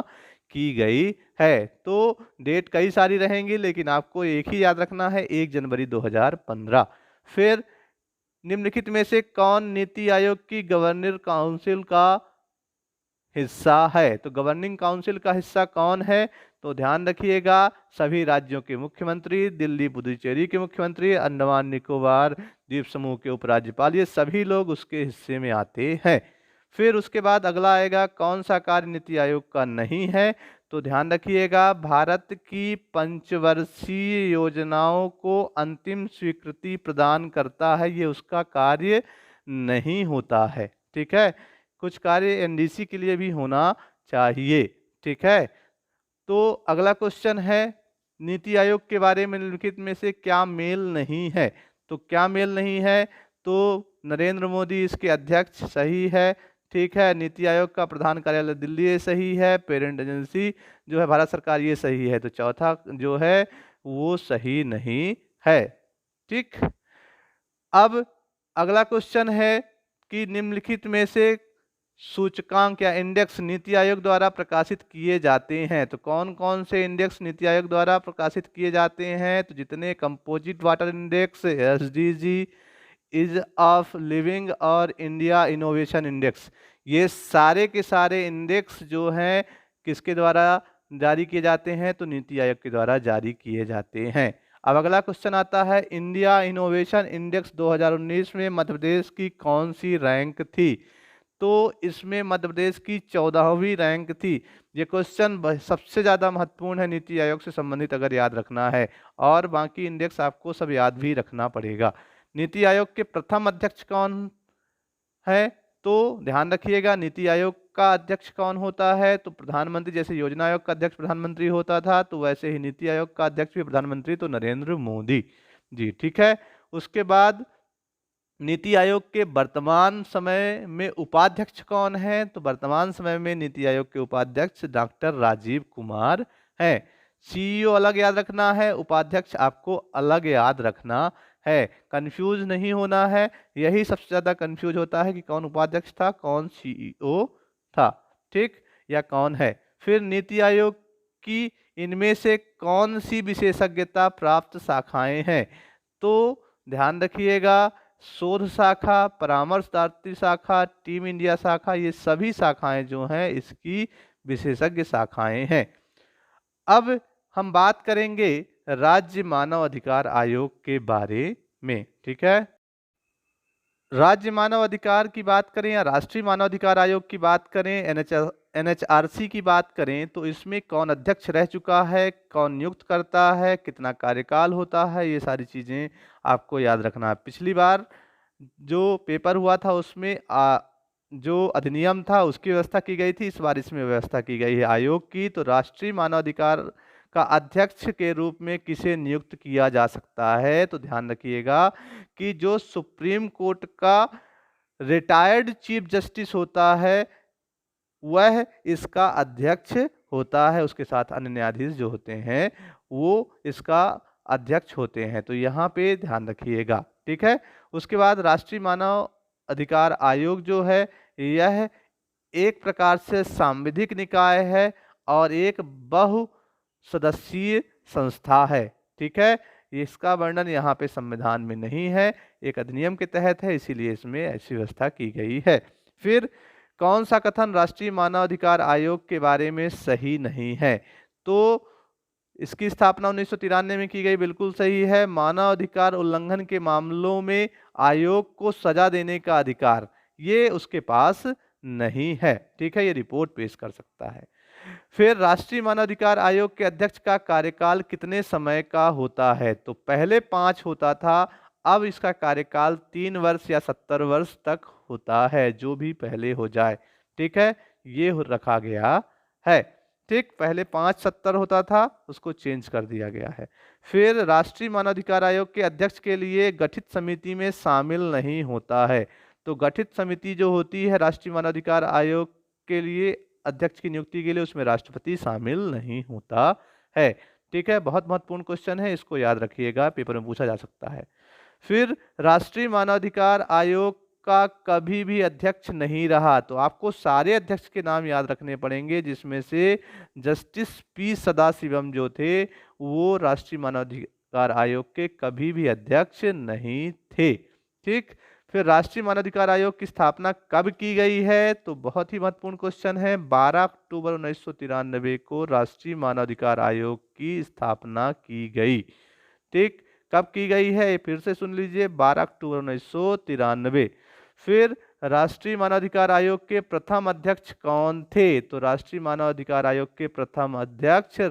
की गई है। तो डेट कई सारी रहेंगी, लेकिन आपको एक ही याद रखना है, 1 जनवरी 2015। फिर निम्नलिखित में से कौन नीति आयोग की गवर्निंग काउंसिल का हिस्सा है? तो गवर्निंग काउंसिल का हिस्सा कौन है? तो ध्यान रखिएगा, सभी राज्यों के मुख्यमंत्री, दिल्ली पुदुचेरी के मुख्यमंत्री, अंडमान निकोबार द्वीप समूह के उपराज्यपाल, ये सभी लोग उसके हिस्से में आते हैं। फिर उसके बाद अगला आएगा, कौन सा कार्य नीति आयोग का नहीं है? तो ध्यान रखिएगा, भारत की पंचवर्षीय योजनाओं को अंतिम स्वीकृति प्रदान करता है, ये उसका कार्य नहीं होता है। ठीक है, कुछ कार्य एनडीसी के लिए भी होना चाहिए। ठीक है, तो अगला क्वेश्चन है, नीति आयोग के बारे में निम्नलिखित में से क्या मेल नहीं है? तो क्या मेल नहीं है? तो नरेंद्र मोदी इसके अध्यक्ष, सही है। ठीक है, नीति आयोग का प्रधान कार्यालय दिल्ली, ये सही है। पेरेंट एजेंसी जो है भारत सरकार, ये सही है। तो चौथा जो है वो सही नहीं है। ठीक, अब अगला क्वेश्चन है कि निम्नलिखित में से सूचकांक या इंडेक्स नीति आयोग द्वारा प्रकाशित किए जाते हैं। तो कौन कौन से इंडेक्स नीति आयोग द्वारा प्रकाशित किए जाते हैं? तो जितने composite water index, SDG, is of living और इंडिया इनोवेशन इंडेक्स, ये सारे के सारे इंडेक्स जो हैं किसके द्वारा जारी किए जाते हैं? तो नीति आयोग के द्वारा जारी किए जाते हैं। अब अगला क्वेश्चन आता है, इंडिया इनोवेशन इंडेक्स 2019 में मध्य प्रदेश की कौन सी रैंक थी? तो इसमें मध्य प्रदेश की 14वीं रैंक थी। ये क्वेश्चन सबसे ज़्यादा महत्वपूर्ण है नीति आयोग से संबंधित, अगर याद रखना है, और बाकी इंडेक्स आपको सब याद भी रखना पड़ेगा। नीति आयोग के प्रथम अध्यक्ष कौन है? तो ध्यान रखिएगा, नीति आयोग का अध्यक्ष कौन होता है? तो प्रधानमंत्री, जैसे योजना आयोग का अध्यक्ष प्रधानमंत्री होता था, तो वैसे ही नीति आयोग का अध्यक्ष भी प्रधानमंत्री, तो नरेंद्र मोदी जी। ठीक है, उसके बाद नीति आयोग के वर्तमान समय में उपाध्यक्ष कौन है? तो वर्तमान समय में नीति आयोग के उपाध्यक्ष डॉक्टर राजीव कुमार हैं। सीईओ अलग याद रखना है, उपाध्यक्ष आपको अलग याद रखना है, कंफ्यूज नहीं होना है। यही सबसे ज्यादा कंफ्यूज होता है कि कौन उपाध्यक्ष था, कौन सीईओ था, ठीक, या कौन है। फिर नीति आयोग की इनमें से कौन सी विशेषज्ञता प्राप्त शाखाएं हैं? तो ध्यान रखिएगा, शोध शाखा, परामर्शदात्री शाखा, टीम इंडिया शाखा, ये सभी शाखाएं जो हैं इसकी विशेषज्ञ शाखाएं हैं। अब हम बात करेंगे राज्य मानव अधिकार आयोग के बारे में। ठीक है, राज्य मानव अधिकार की बात करें या राष्ट्रीय मानव अधिकार आयोग की बात करें, एनएचआरसी की बात करें, तो इसमें कौन अध्यक्ष रह चुका है, कौन नियुक्त करता है, कितना कार्यकाल होता है, ये सारी चीज़ें आपको याद रखना है। पिछली बार जो पेपर हुआ था उसमें जो अधिनियम था उसकी व्यवस्था की गई थी, इस बार इसमें व्यवस्था की गई है आयोग की। तो राष्ट्रीय मानव अधिकार का अध्यक्ष के रूप में किसे नियुक्त किया जा सकता है? तो ध्यान रखिएगा कि जो सुप्रीम कोर्ट का रिटायर्ड चीफ जस्टिस होता है वह इसका अध्यक्ष होता है, उसके साथ अन्य न्यायाधीश जो होते हैं वो इसका अध्यक्ष होते हैं। तो यहाँ पे ध्यान रखिएगा। ठीक है, उसके बाद राष्ट्रीय मानव अधिकार आयोग जो है यह एक प्रकार से सांविधिक निकाय है और एक बहु सदस्यीय संस्था है। ठीक है, इसका वर्णन यहाँ पे संविधान में नहीं है, एक अधिनियम के तहत है, इसीलिए इसमें ऐसी व्यवस्था की गई है। फिर कौन सा कथन राष्ट्रीय मानवाधिकार आयोग के बारे में सही नहीं है? तो इसकी स्थापना 1993 में की गई, बिल्कुल सही है। मानव अधिकार उल्लंघन के मामलों में आयोग को सजा देने का अधिकार ये उसके पास नहीं है। ठीक है, ये रिपोर्ट पेश कर सकता है। फिर राष्ट्रीय मानवाधिकार आयोग के अध्यक्ष का कार्यकाल कितने समय का होता है? तो पहले 5 होता था, अब इसका कार्यकाल 3 वर्ष या 70 वर्ष तक होता है, जो भी पहले हो जाए। ठीक है, ये रखा गया है। ठीक, पहले 5-70 होता था, उसको चेंज कर दिया गया है। फिर राष्ट्रीय मानवाधिकार आयोग के अध्यक्ष के लिए गठित समिति में शामिल नहीं होता है। तो गठित समिति जो होती है राष्ट्रीय मानवाधिकार आयोग के लिए अध्यक्ष की नियुक्ति के लिए, उसमें राष्ट्रपति शामिल नहीं होता है। ठीक है, बहुत महत्वपूर्ण क्वेश्चन है, इसको याद रखिएगा, पेपर में पूछा जा सकता है। फिर राष्ट्रीय मानवाधिकार आयोग का कभी भी अध्यक्ष नहीं रहा, तो आपको सारे अध्यक्ष के नाम याद रखने पड़ेंगे, जिसमें से जस्टिस पी सदाशिवम जो थे वो राष्ट्रीय मानवाधिकार आयोग के कभी भी अध्यक्ष नहीं थे। ठीक, फिर राष्ट्रीय मानवाधिकार आयोग की स्थापना कब की गई है? तो बहुत ही महत्वपूर्ण क्वेश्चन है। 12 अक्टूबर 1993 को राष्ट्रीय मानवाधिकार आयोग की स्थापना की गई। ठीक, कब की गई है ये फिर से सुन लीजिए, 12 अक्टूबर 1993। फिर राष्ट्रीय मानवाधिकार आयोग के प्रथम अध्यक्ष कौन थे? तो राष्ट्रीय मानवाधिकार आयोग के प्रथम अध्यक्ष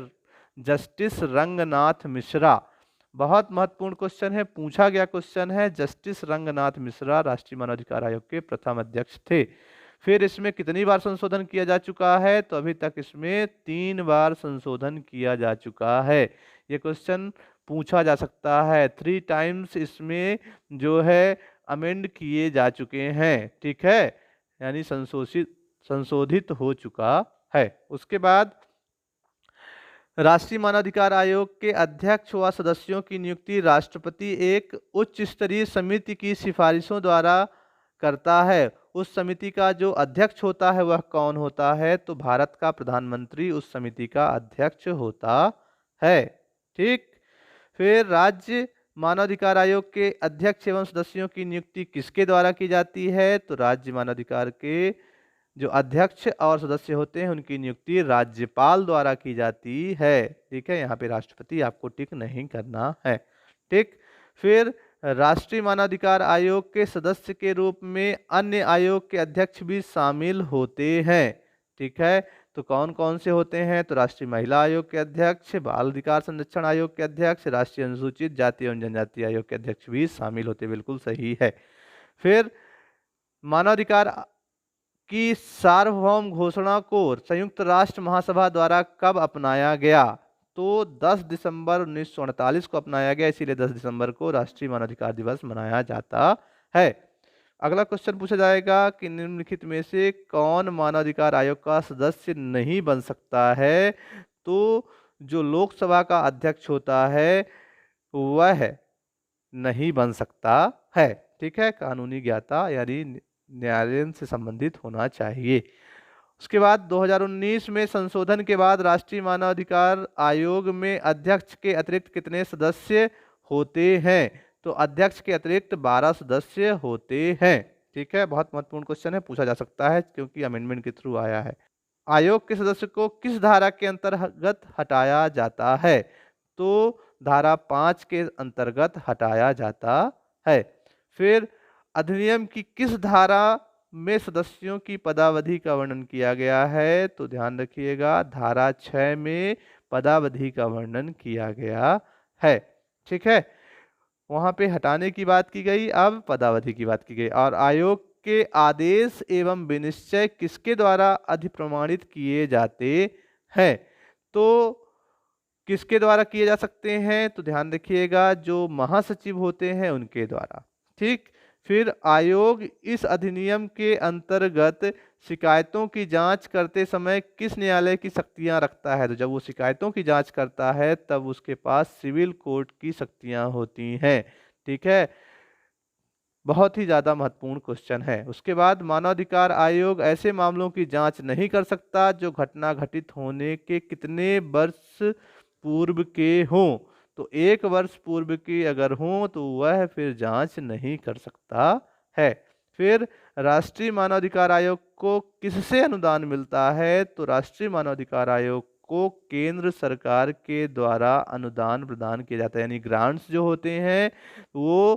जस्टिस रंगनाथ मिश्रा। बहुत महत्वपूर्ण क्वेश्चन है, पूछा गया क्वेश्चन है। जस्टिस रंगनाथ मिश्रा राष्ट्रीय मानवाधिकार आयोग के प्रथम अध्यक्ष थे। फिर इसमें कितनी बार संशोधन किया जा चुका है? तो अभी तक इसमें 3 बार संशोधन किया जा चुका है। ये क्वेश्चन पूछा जा सकता है। 3 टाइम्स इसमें जो है अमेंड किए जा चुके हैं। ठीक है, यानी संशोधित हो चुका है। उसके बाद राष्ट्रीय मानवाधिकार आयोग के अध्यक्ष व सदस्यों की नियुक्ति राष्ट्रपति एक उच्च स्तरीय समिति की सिफारिशों द्वारा करता है। उस समिति का जो अध्यक्ष होता है वह कौन होता है? तो भारत का प्रधानमंत्री उस समिति का अध्यक्ष होता है। ठीक, फिर राज्य मानवाधिकार आयोग के अध्यक्ष एवं सदस्यों की नियुक्ति किसके द्वारा की जाती है? तो राज्य मानवाधिकार के जो अध्यक्ष और सदस्य होते हैं उनकी नियुक्ति राज्यपाल द्वारा की जाती है। ठीक है, यहाँ पे राष्ट्रपति आपको टिक नहीं करना है। ठीक, फिर राष्ट्रीय मानवाधिकार आयोग के सदस्य के रूप में अन्य आयोग के अध्यक्ष भी शामिल होते हैं। ठीक है, तो कौन कौन से होते हैं? तो राष्ट्रीय महिला आयोग के अध्यक्ष, बाल अधिकार संरक्षण आयोग के अध्यक्ष, राष्ट्रीय अनुसूचित जाति एवं जनजाति आयोग के अध्यक्ष भी शामिल होते। बिल्कुल सही है। फिर मानवाधिकार की सार्वभौम घोषणा को संयुक्त राष्ट्र महासभा द्वारा कब अपनाया गया? तो 10 दिसंबर 1948 को अपनाया गया, इसीलिए 10 दिसंबर को राष्ट्रीय मानवाधिकार दिवस मनाया जाता है। अगला क्वेश्चन पूछा जाएगा कि निम्नलिखित में से कौन मानवाधिकार आयोग का सदस्य नहीं बन सकता है? तो जो लोकसभा का अध्यक्ष होता है वह नहीं बन सकता है। ठीक है, कानूनी ज्ञाता यानी न्यायालय से संबंधित होना चाहिए। उसके बाद 2019 में संशोधन के बाद राष्ट्रीय मानवाधिकार आयोग में अध्यक्ष के अतिरिक्त कितने सदस्य होते हैं? तो अध्यक्ष के अतिरिक्त 12 सदस्य होते हैं। ठीक है, बहुत महत्वपूर्ण क्वेश्चन है, पूछा जा सकता है क्योंकि अमेंडमेंट के थ्रू आया है। आयोग के सदस्य को किस धारा के अंतर्गत हटाया जाता है? तो धारा 5 के अंतर्गत हटाया जाता है। फिर अधिनियम की किस धारा में सदस्यों की पदावधि का वर्णन किया गया है? तो ध्यान रखिएगा, धारा 6 में पदावधि का वर्णन किया गया है। ठीक है, वहां पे हटाने की बात की गई, अब पदावधि की बात की गई। और आयोग के आदेश एवं विनिश्चय किसके द्वारा अधिप्रमाणित किए जाते हैं? तो किसके द्वारा किए जा सकते हैं? तो ध्यान रखिएगा, जो महासचिव होते हैं उनके द्वारा। ठीक, फिर आयोग इस अधिनियम के अंतर्गत शिकायतों की जांच करते समय किस न्यायालय की शक्तियां रखता है? तो जब वो शिकायतों की जांच करता है तब उसके पास सिविल कोर्ट की शक्तियां होती हैं। ठीक है, बहुत ही ज्यादा महत्वपूर्ण क्वेश्चन है। उसके बाद मानवाधिकार आयोग ऐसे मामलों की जांच नहीं कर सकता जो घटना घटित होने के कितने वर्ष पूर्व के हों? तो 1 वर्ष पूर्व की अगर हो तो वह फिर जांच नहीं कर सकता है। फिर राष्ट्रीय मानवाधिकार आयोग को किससे अनुदान मिलता है? तो राष्ट्रीय मानवाधिकार आयोग को केंद्र सरकार के द्वारा अनुदान प्रदान किया जाता है, यानी ग्रांट्स जो होते हैं वो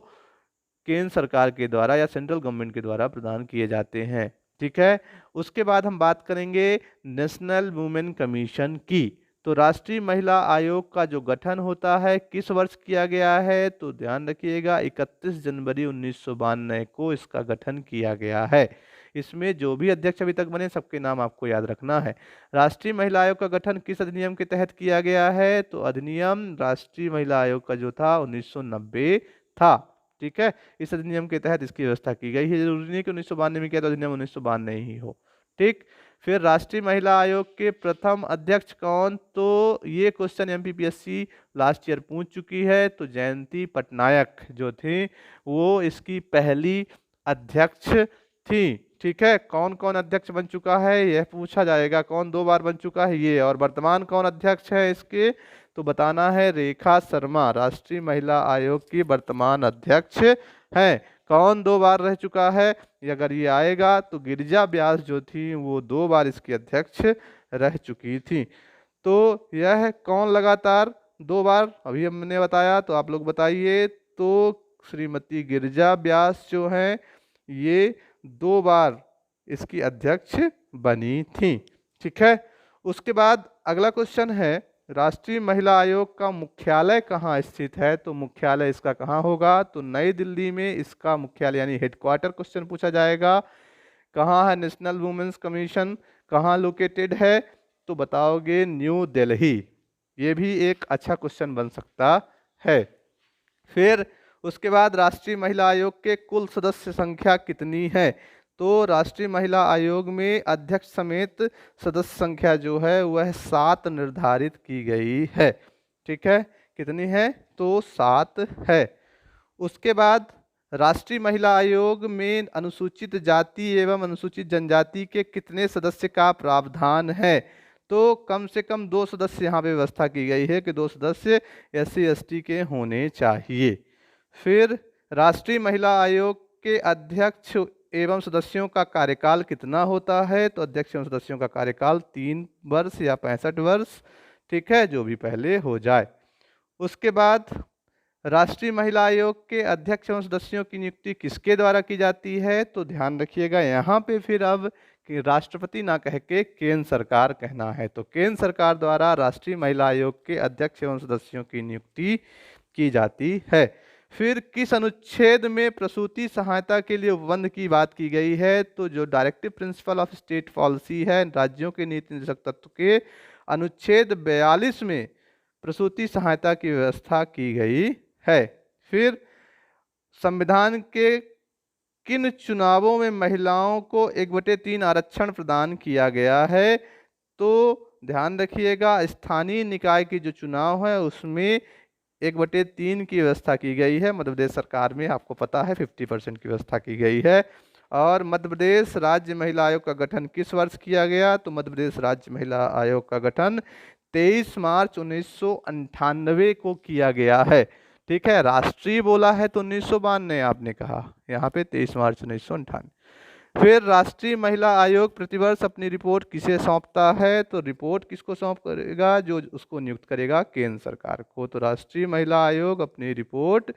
केंद्र सरकार के द्वारा या सेंट्रल गवर्नमेंट के द्वारा प्रदान किए जाते हैं। ठीक है, उसके बाद हम बात करेंगे नेशनल वुमेन कमीशन की। तो राष्ट्रीय महिला आयोग का जो गठन होता है किस वर्ष किया गया है? तो ध्यान रखिएगा, 31 जनवरी 1992 को इसका गठन किया गया है। इसमें जो भी अध्यक्ष अभी तक बने सबके नाम आपको याद रखना है। राष्ट्रीय महिला आयोग का गठन किस अधिनियम के तहत किया गया है? तो अधिनियम राष्ट्रीय महिला आयोग का जो था 1990 था। ठीक है, इस अधिनियम के तहत इसकी व्यवस्था की गई है। जरूरी नहीं कि 1992 में किया तो अधिनियम 1992 ही हो। ठीक, फिर राष्ट्रीय महिला आयोग के प्रथम अध्यक्ष कौन? तो ये क्वेश्चन एमपीपीएससी लास्ट ईयर पूछ चुकी है। तो जयंती पटनायक जो थी वो इसकी पहली अध्यक्ष थी। ठीक है, कौन कौन अध्यक्ष बन चुका है यह पूछा जाएगा, कौन 2 बार बन चुका है ये, और वर्तमान कौन अध्यक्ष है इसके? तो बताना है रेखा शर्मा राष्ट्रीय महिला आयोग की वर्तमान अध्यक्ष हैं। कौन 2 बार रह चुका है? अगर ये आएगा तो गिरिजा व्यास जो थी वो 2 बार इसकी अध्यक्ष रह चुकी थी। तो यह कौन लगातार 2 बार अभी हमने बताया, तो आप लोग बताइए। तो श्रीमती गिरिजा व्यास जो हैं ये 2 बार इसकी अध्यक्ष बनी थी। ठीक है। उसके बाद अगला क्वेश्चन है, राष्ट्रीय महिला आयोग का मुख्यालय कहाँ स्थित है? तो मुख्यालय इसका कहाँ होगा? तो नई दिल्ली में इसका मुख्यालय यानी हेडक्वार्टर क्वेश्चन पूछा जाएगा। कहाँ है नेशनल वुमेन्स कमीशन, कहाँ लोकेटेड है? तो बताओगे न्यू दिल्ली। ये भी एक अच्छा क्वेश्चन बन सकता है। फिर उसके बाद राष्ट्रीय महिला आयोग के कुल सदस्य संख्या कितनी है? तो राष्ट्रीय महिला आयोग में अध्यक्ष समेत सदस्य संख्या जो है वह 7 निर्धारित की गई है। ठीक है, कितनी है? तो 7 है। उसके बाद राष्ट्रीय महिला आयोग में अनुसूचित जाति एवं अनुसूचित जनजाति के कितने सदस्य का प्रावधान है? तो कम से कम 2 सदस्य यहाँ पे व्यवस्था की गई है कि 2 सदस्य SC ST के होने चाहिए। फिर राष्ट्रीय महिला आयोग के अध्यक्ष एवं सदस्यों का कार्यकाल कितना होता है? तो अध्यक्ष एवं सदस्यों का कार्यकाल 3 वर्ष या 65 वर्ष। ठीक है, जो भी पहले हो जाए। उसके बाद राष्ट्रीय महिला आयोग के अध्यक्ष एवं सदस्यों की नियुक्ति किसके द्वारा की जाती है? तो ध्यान रखिएगा यहाँ पे फिर अब कि राष्ट्रपति ना कह के केंद्र सरकार कहना है। तो केंद्र सरकार द्वारा राष्ट्रीय महिला आयोग के अध्यक्ष एवं सदस्यों की नियुक्ति की जाती है। फिर किस अनुच्छेद में प्रसूति सहायता के लिए उपबंध की बात की गई है? तो जो directive principle of state policy है, राज्यों के नीति निर्देशक तत्व के अनुच्छेद 42 में प्रसूति सहायता की व्यवस्था की गई है। फिर संविधान के किन चुनावों में महिलाओं को 1/3 आरक्षण प्रदान किया गया है? तो ध्यान रखिएगा, स्थानीय निकाय की जो चुनाव है उसमें 1/3 की व्यवस्था की गई है। मध्य प्रदेश सरकार में आपको पता है 50% की व्यवस्था की गई है। और मध्य प्रदेश राज्य महिला आयोग का गठन किस वर्ष किया गया? तो मध्य प्रदेश राज्य महिला आयोग का गठन 23 मार्च 1998 को किया गया है। ठीक है, राष्ट्रीय बोला है तो 1992 आपने कहा, यहाँ पे 23 मार्च 1998। फिर राष्ट्रीय महिला आयोग प्रतिवर्ष अपनी रिपोर्ट किसे सौंपता है? तो रिपोर्ट किसको सौंप करेगा? जो उसको नियुक्त करेगा केंद्र सरकार को। तो राष्ट्रीय महिला आयोग अपनी रिपोर्ट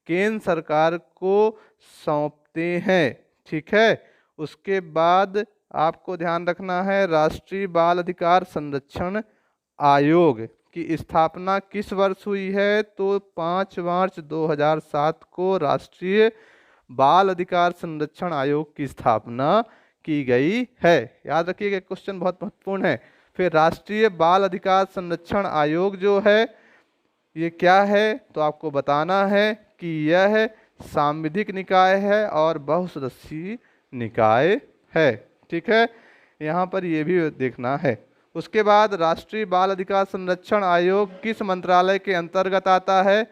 केंद्र सरकार को सौंपते हैं। ठीक है। उसके बाद आपको ध्यान रखना है, राष्ट्रीय बाल अधिकार संरक्षण आयोग की स्थापना किस वर्ष हुई है? तो 5 मार्च 2007 को राष्ट्रीय बाल अधिकार संरक्षण आयोग की स्थापना की गई है। याद रखिएगा, क्वेश्चन बहुत महत्वपूर्ण है। फिर राष्ट्रीय बाल अधिकार संरक्षण आयोग जो है ये क्या है? तो आपको बताना है कि यह सांविधिक निकाय है और बहुसदस्यीय निकाय है। ठीक है, यहाँ पर ये भी देखना है। उसके बाद राष्ट्रीय बाल अधिकार संरक्षण आयोग किस मंत्रालय के अंतर्गत आता है?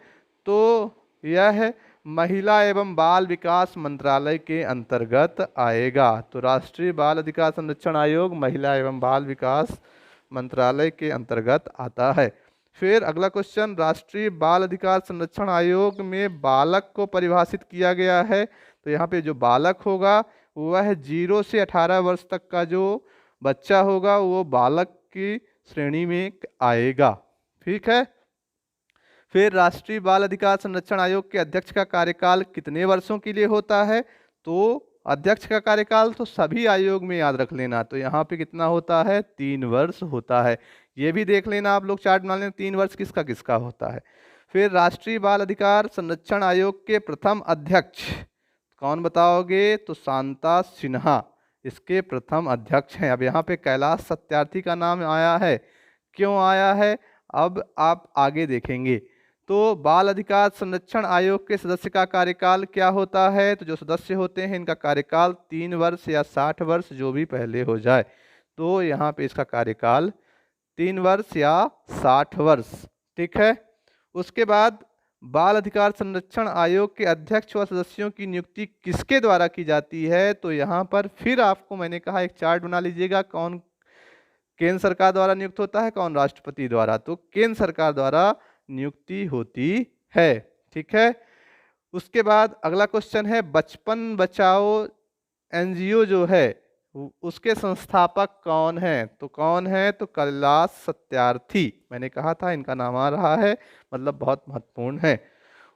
तो यह महिला एवं बाल विकास मंत्रालय के अंतर्गत आएगा। तो राष्ट्रीय बाल अधिकार संरक्षण आयोग महिला एवं बाल विकास मंत्रालय के अंतर्गत आता है। फिर अगला क्वेश्चन, राष्ट्रीय बाल अधिकार संरक्षण आयोग में बालक को परिभाषित किया गया है। तो यहाँ पे जो बालक होगा वह 0 से 18 वर्ष तक का जो बच्चा होगा वो बालक की श्रेणी में आएगा। ठीक है। फिर राष्ट्रीय बाल अधिकार संरक्षण आयोग के अध्यक्ष का कार्यकाल कितने वर्षों के लिए होता है? तो अध्यक्ष का कार्यकाल तो सभी आयोग में याद रख लेना, तो यहाँ पे कितना होता है? 3 वर्ष होता है। ये भी देख लेना आप लोग, चार्ट बना लेना 3 वर्ष किसका किसका होता है। फिर राष्ट्रीय बाल अधिकार संरक्षण आयोग के प्रथम अध्यक्ष कौन बताओगे? तो शांता सिन्हा इसके प्रथम अध्यक्ष हैं। अब यहाँ पे कैलाश सत्यार्थी का नाम आया है, क्यों आया है अब आप आगे देखेंगे। तो बाल अधिकार संरक्षण आयोग के सदस्य का कार्यकाल क्या होता है? तो जो सदस्य होते हैं इनका कार्यकाल 3 वर्ष या 60 वर्ष जो भी पहले हो जाए। तो यहाँ पे इसका कार्यकाल 3 वर्ष या 60 वर्ष। ठीक है। उसके बाद बाल अधिकार संरक्षण आयोग के अध्यक्ष व सदस्यों की नियुक्ति किसके द्वारा की जाती है? तो यहाँ पर फिर आपको मैंने कहा एक चार्ट बना लीजिएगा, कौन केंद्र सरकार द्वारा नियुक्त होता है, कौन राष्ट्रपति द्वारा। तो केंद्र सरकार द्वारा नियुक्ति होती है। ठीक है। उसके बाद अगला क्वेश्चन है बचपन बचाओ एनजीओ जो है उसके संस्थापक कौन है? तो कौन है? तो कैलाश सत्यार्थी। मैंने कहा था इनका नाम आ रहा है, मतलब बहुत महत्वपूर्ण है।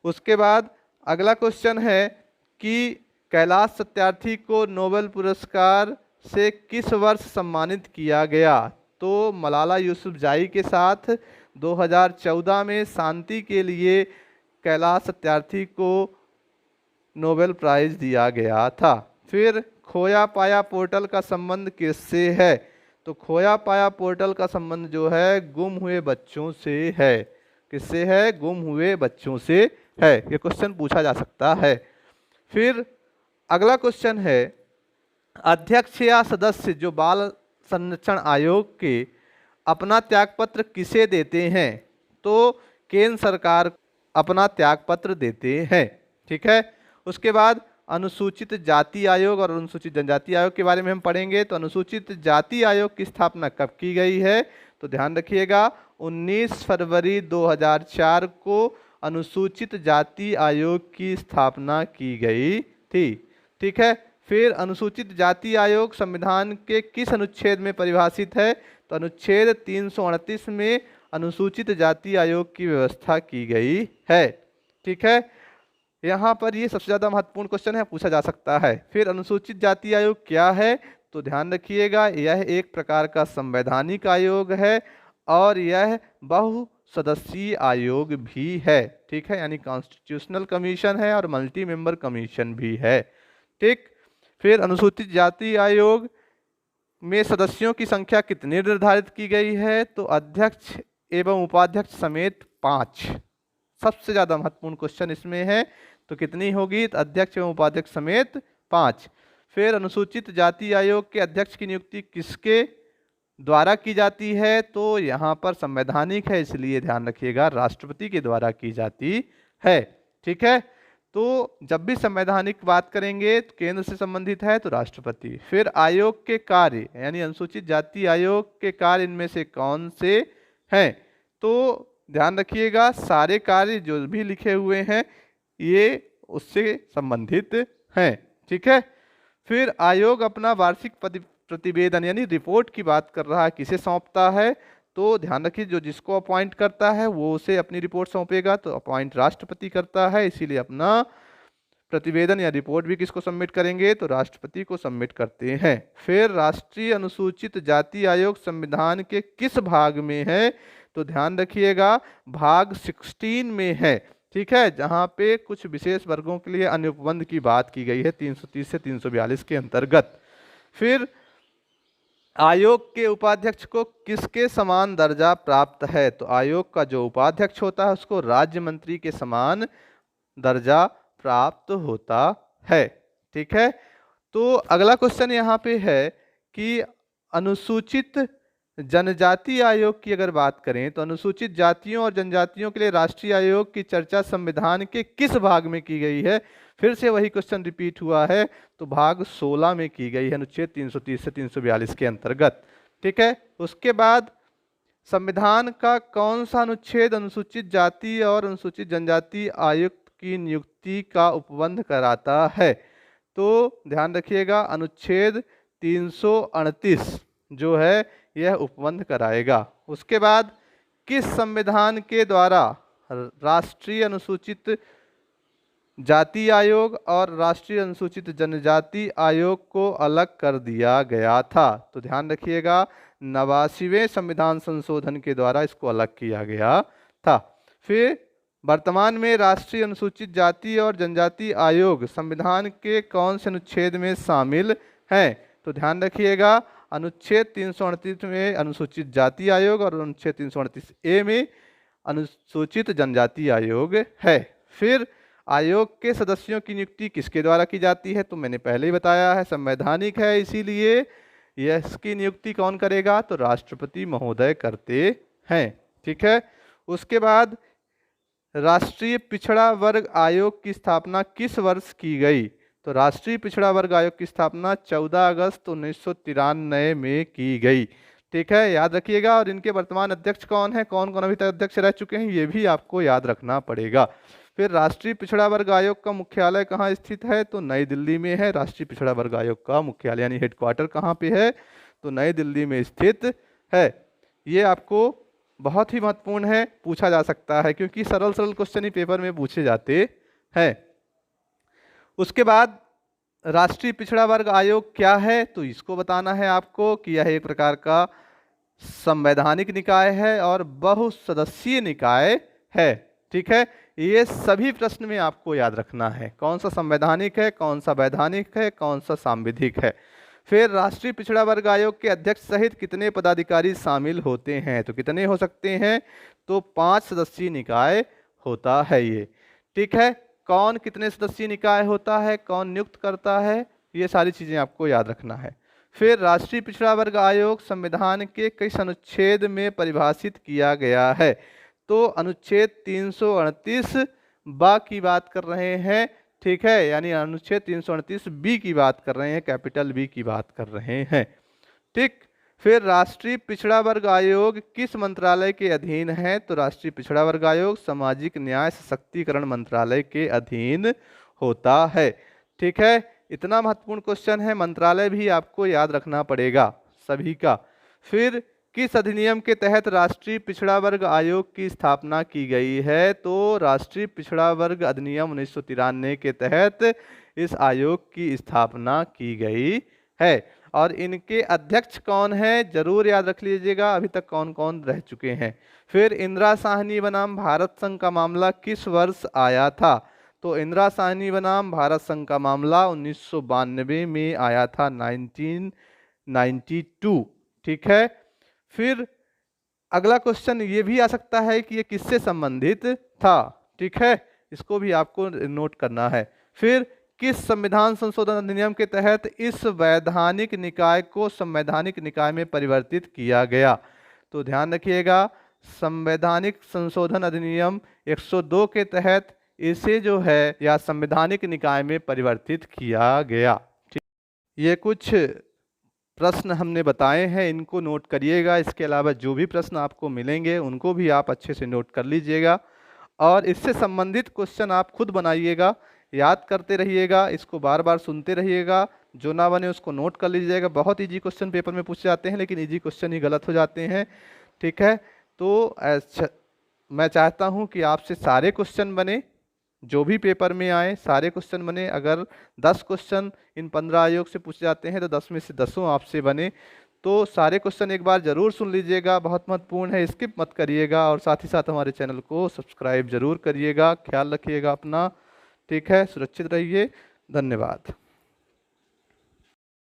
उसके बाद अगला क्वेश्चन है कि कैलाश सत्यार्थी को नोबेल पुरस्कार से किस वर्ष सम्मानित किया गया? तो मलाला यूसुफजाई के साथ 2014 में शांति के लिए कैलाश सत्यार्थी को नोबेल प्राइज दिया गया था। फिर खोया पाया पोर्टल का संबंध किससे है? तो खोया पाया पोर्टल का संबंध जो है गुम हुए बच्चों से है। किससे है? गुम हुए बच्चों से है। ये क्वेश्चन पूछा जा सकता है। फिर अगला क्वेश्चन है अध्यक्ष या सदस्य जो बाल संरक्षण आयोग के अपना त्यागपत्र किसे देते हैं? तो केंद्र सरकार अपना त्यागपत्र देते हैं। ठीक है। उसके बाद अनुसूचित जाति आयोग और अनुसूचित जनजाति आयोग के बारे में हम पढ़ेंगे। तो अनुसूचित जाति आयोग की स्थापना कब की गई है? तो ध्यान रखिएगा 19 फरवरी 2004 को अनुसूचित जाति आयोग की स्थापना की गई थी। ठीक है। फिर अनुसूचित जाति आयोग संविधान के किस अनुच्छेद में परिभाषित है? तो अनुच्छेद 338 में अनुसूचित जाति आयोग की व्यवस्था की गई है। ठीक है। यहाँ पर ये सबसे ज़्यादा महत्वपूर्ण क्वेश्चन है, पूछा जा सकता है। फिर अनुसूचित जाति आयोग क्या है? तो ध्यान रखिएगा यह एक प्रकार का संवैधानिक आयोग है और यह बहुसदस्यीय आयोग भी है। ठीक है, यानी कॉन्स्टिट्यूशनल कमीशन है और मल्टी मेंबर कमीशन भी है। ठीक। फिर अनुसूचित जाति आयोग में सदस्यों की संख्या कितनी निर्धारित की गई है? तो अध्यक्ष एवं उपाध्यक्ष समेत 5। सबसे ज्यादा महत्वपूर्ण क्वेश्चन इसमें है। तो कितनी होगी? तो अध्यक्ष एवं उपाध्यक्ष समेत 5। फिर अनुसूचित जाति आयोग के अध्यक्ष की नियुक्ति किसके द्वारा की जाती है? तो यहाँ पर संवैधानिक है, इसलिए ध्यान रखिएगा राष्ट्रपति के द्वारा की जाती है। ठीक है। तो जब भी संवैधानिक बात करेंगे तो केंद्र से संबंधित है तो राष्ट्रपति। फिर आयोग के कार्य यानी अनुसूचित जाति आयोग के कार्य इनमें से कौन से हैं? तो ध्यान रखिएगा सारे कार्य जो भी लिखे हुए हैं ये उससे संबंधित हैं। ठीक है। फिर आयोग अपना वार्षिक प्रतिवेदन यानी रिपोर्ट की बात कर रहा है, किसे सौंपता है? तो ध्यान रखिए जो जिसको अपॉइंट करता है वो उसे अपनी रिपोर्ट सौंपेगा। तो अपॉइंट राष्ट्रपति करता है, इसीलिए अपना प्रतिवेदन या रिपोर्ट भी किसको सबमिट करेंगे? तो राष्ट्रपति को सबमिट करते हैं। फिर राष्ट्रीय अनुसूचित जाति आयोग संविधान के किस भाग में है? तो ध्यान रखिएगा भाग 16 में है। ठीक है, जहां पे कुछ विशेष वर्गों के लिए अन्य उपबंध की बात की गई है 330 से 342 के अंतर्गत। फिर आयोग के उपाध्यक्ष को किसके समान दर्जा प्राप्त है? तो आयोग का जो उपाध्यक्ष होता है उसको राज्य मंत्री के समान दर्जा प्राप्त होता है। ठीक है। तो अगला क्वेश्चन यहाँ पे है कि अनुसूचित जनजाति आयोग की अगर बात करें तो अनुसूचित जातियों और जनजातियों के लिए राष्ट्रीय आयोग की चर्चा संविधान के किस भाग में की गई है? फिर से वही क्वेश्चन रिपीट हुआ है, तो भाग 16 में की गई है अनुच्छेद 330 से 342 के अंतर्गत। ठीक है। उसके बाद संविधान का कौन सा अनुच्छेद अनुसूचित जाति और अनुसूचित जनजाति आयुक्त की नियुक्ति का उपबंध कराता है? तो ध्यान रखिएगा अनुच्छेद 338 जो है यह उपबंध कराएगा। उसके बाद किस संविधान के द्वारा राष्ट्रीय अनुसूचित जाति आयोग और राष्ट्रीय अनुसूचित जनजाति आयोग को अलग कर दिया गया था? तो ध्यान रखिएगा 89वें संविधान संशोधन के द्वारा इसको अलग किया गया था। फिर वर्तमान में राष्ट्रीय अनुसूचित जाति और जनजाति आयोग संविधान के कौन से अनुच्छेद में शामिल हैं? तो ध्यान रखिएगा अनुच्छेद 338 में अनुसूचित जाति आयोग और अनुच्छेद 338A में अनुसूचित जनजाति आयोग है। फिर आयोग के सदस्यों की नियुक्ति किसके द्वारा की जाती है? तो मैंने पहले ही बताया है संवैधानिक है, इसीलिए इसकी नियुक्ति कौन करेगा? तो राष्ट्रपति महोदय करते हैं। ठीक है। उसके बाद राष्ट्रीय पिछड़ा वर्ग आयोग की स्थापना किस वर्ष की गई? तो राष्ट्रीय पिछड़ा वर्ग आयोग की स्थापना 14 अगस्त 1993 में की गई। ठीक है, याद रखिएगा। और इनके वर्तमान अध्यक्ष कौन है, कौन कौन अभी तक अध्यक्ष रह चुके हैं, ये भी आपको याद रखना पड़ेगा। फिर राष्ट्रीय पिछड़ा वर्ग आयोग का मुख्यालय कहाँ स्थित है? तो नई दिल्ली में है। राष्ट्रीय पिछड़ा वर्ग आयोग का मुख्यालय यानी हेडक्वार्टर कहाँ पे है? तो नई दिल्ली में स्थित है। ये आपको बहुत ही महत्वपूर्ण है, पूछा जा सकता है क्योंकि सरल सरल क्वेश्चन ही पेपर में पूछे जाते हैं। उसके बाद राष्ट्रीय पिछड़ा वर्ग आयोग क्या है? तो इसको बताना है आपको कि यह एक प्रकार का संवैधानिक निकाय है और बहुसदस्यीय निकाय है। ठीक है, ये सभी प्रश्न में आपको याद रखना है, कौन सा संवैधानिक है, कौन सा वैधानिक है, कौन सा सांविधिक है। फिर राष्ट्रीय पिछड़ा वर्ग आयोग के अध्यक्ष सहित कितने पदाधिकारी शामिल होते हैं? तो कितने हो सकते हैं? तो 5 सदस्यीय निकाय होता है ये। ठीक है, कौन कितने सदस्यीय निकाय होता है, कौन नियुक्त करता है, ये सारी चीजें आपको याद रखना है। फिर राष्ट्रीय पिछड़ा वर्ग आयोग संविधान के किस अनुच्छेद में परिभाषित किया गया है? तो अनुच्छेद 338 बा की बात कर रहे हैं। ठीक है, यानी अनुच्छेद 338 बी की बात कर रहे हैं, कैपिटल बी की बात कर रहे हैं। ठीक, फिर राष्ट्रीय पिछड़ा वर्ग आयोग किस मंत्रालय के अधीन है? तो राष्ट्रीय पिछड़ा वर्ग आयोग सामाजिक न्याय सशक्तिकरण मंत्रालय के अधीन होता है। ठीक है, इतना महत्वपूर्ण क्वेश्चन है, मंत्रालय भी आपको याद रखना पड़ेगा सभी का। फिर किस अधिनियम के तहत राष्ट्रीय पिछड़ा वर्ग आयोग की स्थापना की गई है? तो राष्ट्रीय पिछड़ा वर्ग अधिनियम 1993 के तहत इस आयोग की स्थापना की गई है। और इनके अध्यक्ष कौन है? जरूर याद रख लीजिएगा, अभी तक कौन कौन रह चुके हैं। फिर इंदिरा साहनी बनाम भारत संघ का मामला किस वर्ष आया था? तो इंदिरा साहनी बनाम भारत संघ का मामला 1992 में आया था, 1992। ठीक है, फिर अगला क्वेश्चन ये भी आ सकता है कि ये किससे संबंधित था। ठीक है, इसको भी आपको नोट करना है। फिर किस संविधान संशोधन अधिनियम के तहत इस वैधानिक निकाय को संवैधानिक निकाय में परिवर्तित किया गया? तो ध्यान रखिएगा, संवैधानिक संशोधन अधिनियम 102 के तहत इसे जो है या संवैधानिक निकाय में परिवर्तित किया गया। ठीक, ये कुछ प्रश्न हमने बताए हैं, इनको नोट करिएगा। इसके अलावा जो भी प्रश्न आपको मिलेंगे उनको भी आप अच्छे से नोट कर लीजिएगा और इससे संबंधित क्वेश्चन आप खुद बनाइएगा, याद करते रहिएगा, इसको बार बार सुनते रहिएगा, जो ना बने उसको नोट कर लीजिएगा। बहुत इजी क्वेश्चन पेपर में पूछे जाते हैं लेकिन इजी क्वेश्चन ही गलत हो जाते हैं। ठीक है, तो मैं चाहता हूँ कि आपसे सारे क्वेश्चन बने, जो भी पेपर में आए सारे क्वेश्चन बने। अगर 10 क्वेश्चन इन 15 आयोग से पूछे जाते हैं तो 10 में से 10 आपसे बने। तो सारे क्वेश्चन एक बार जरूर सुन लीजिएगा, बहुत महत्वपूर्ण है, स्किप मत करिएगा। और साथ ही साथ हमारे चैनल को सब्सक्राइब जरूर करिएगा। ख्याल रखिएगा अपना। ठीक है, सुरक्षित रहिए। धन्यवाद।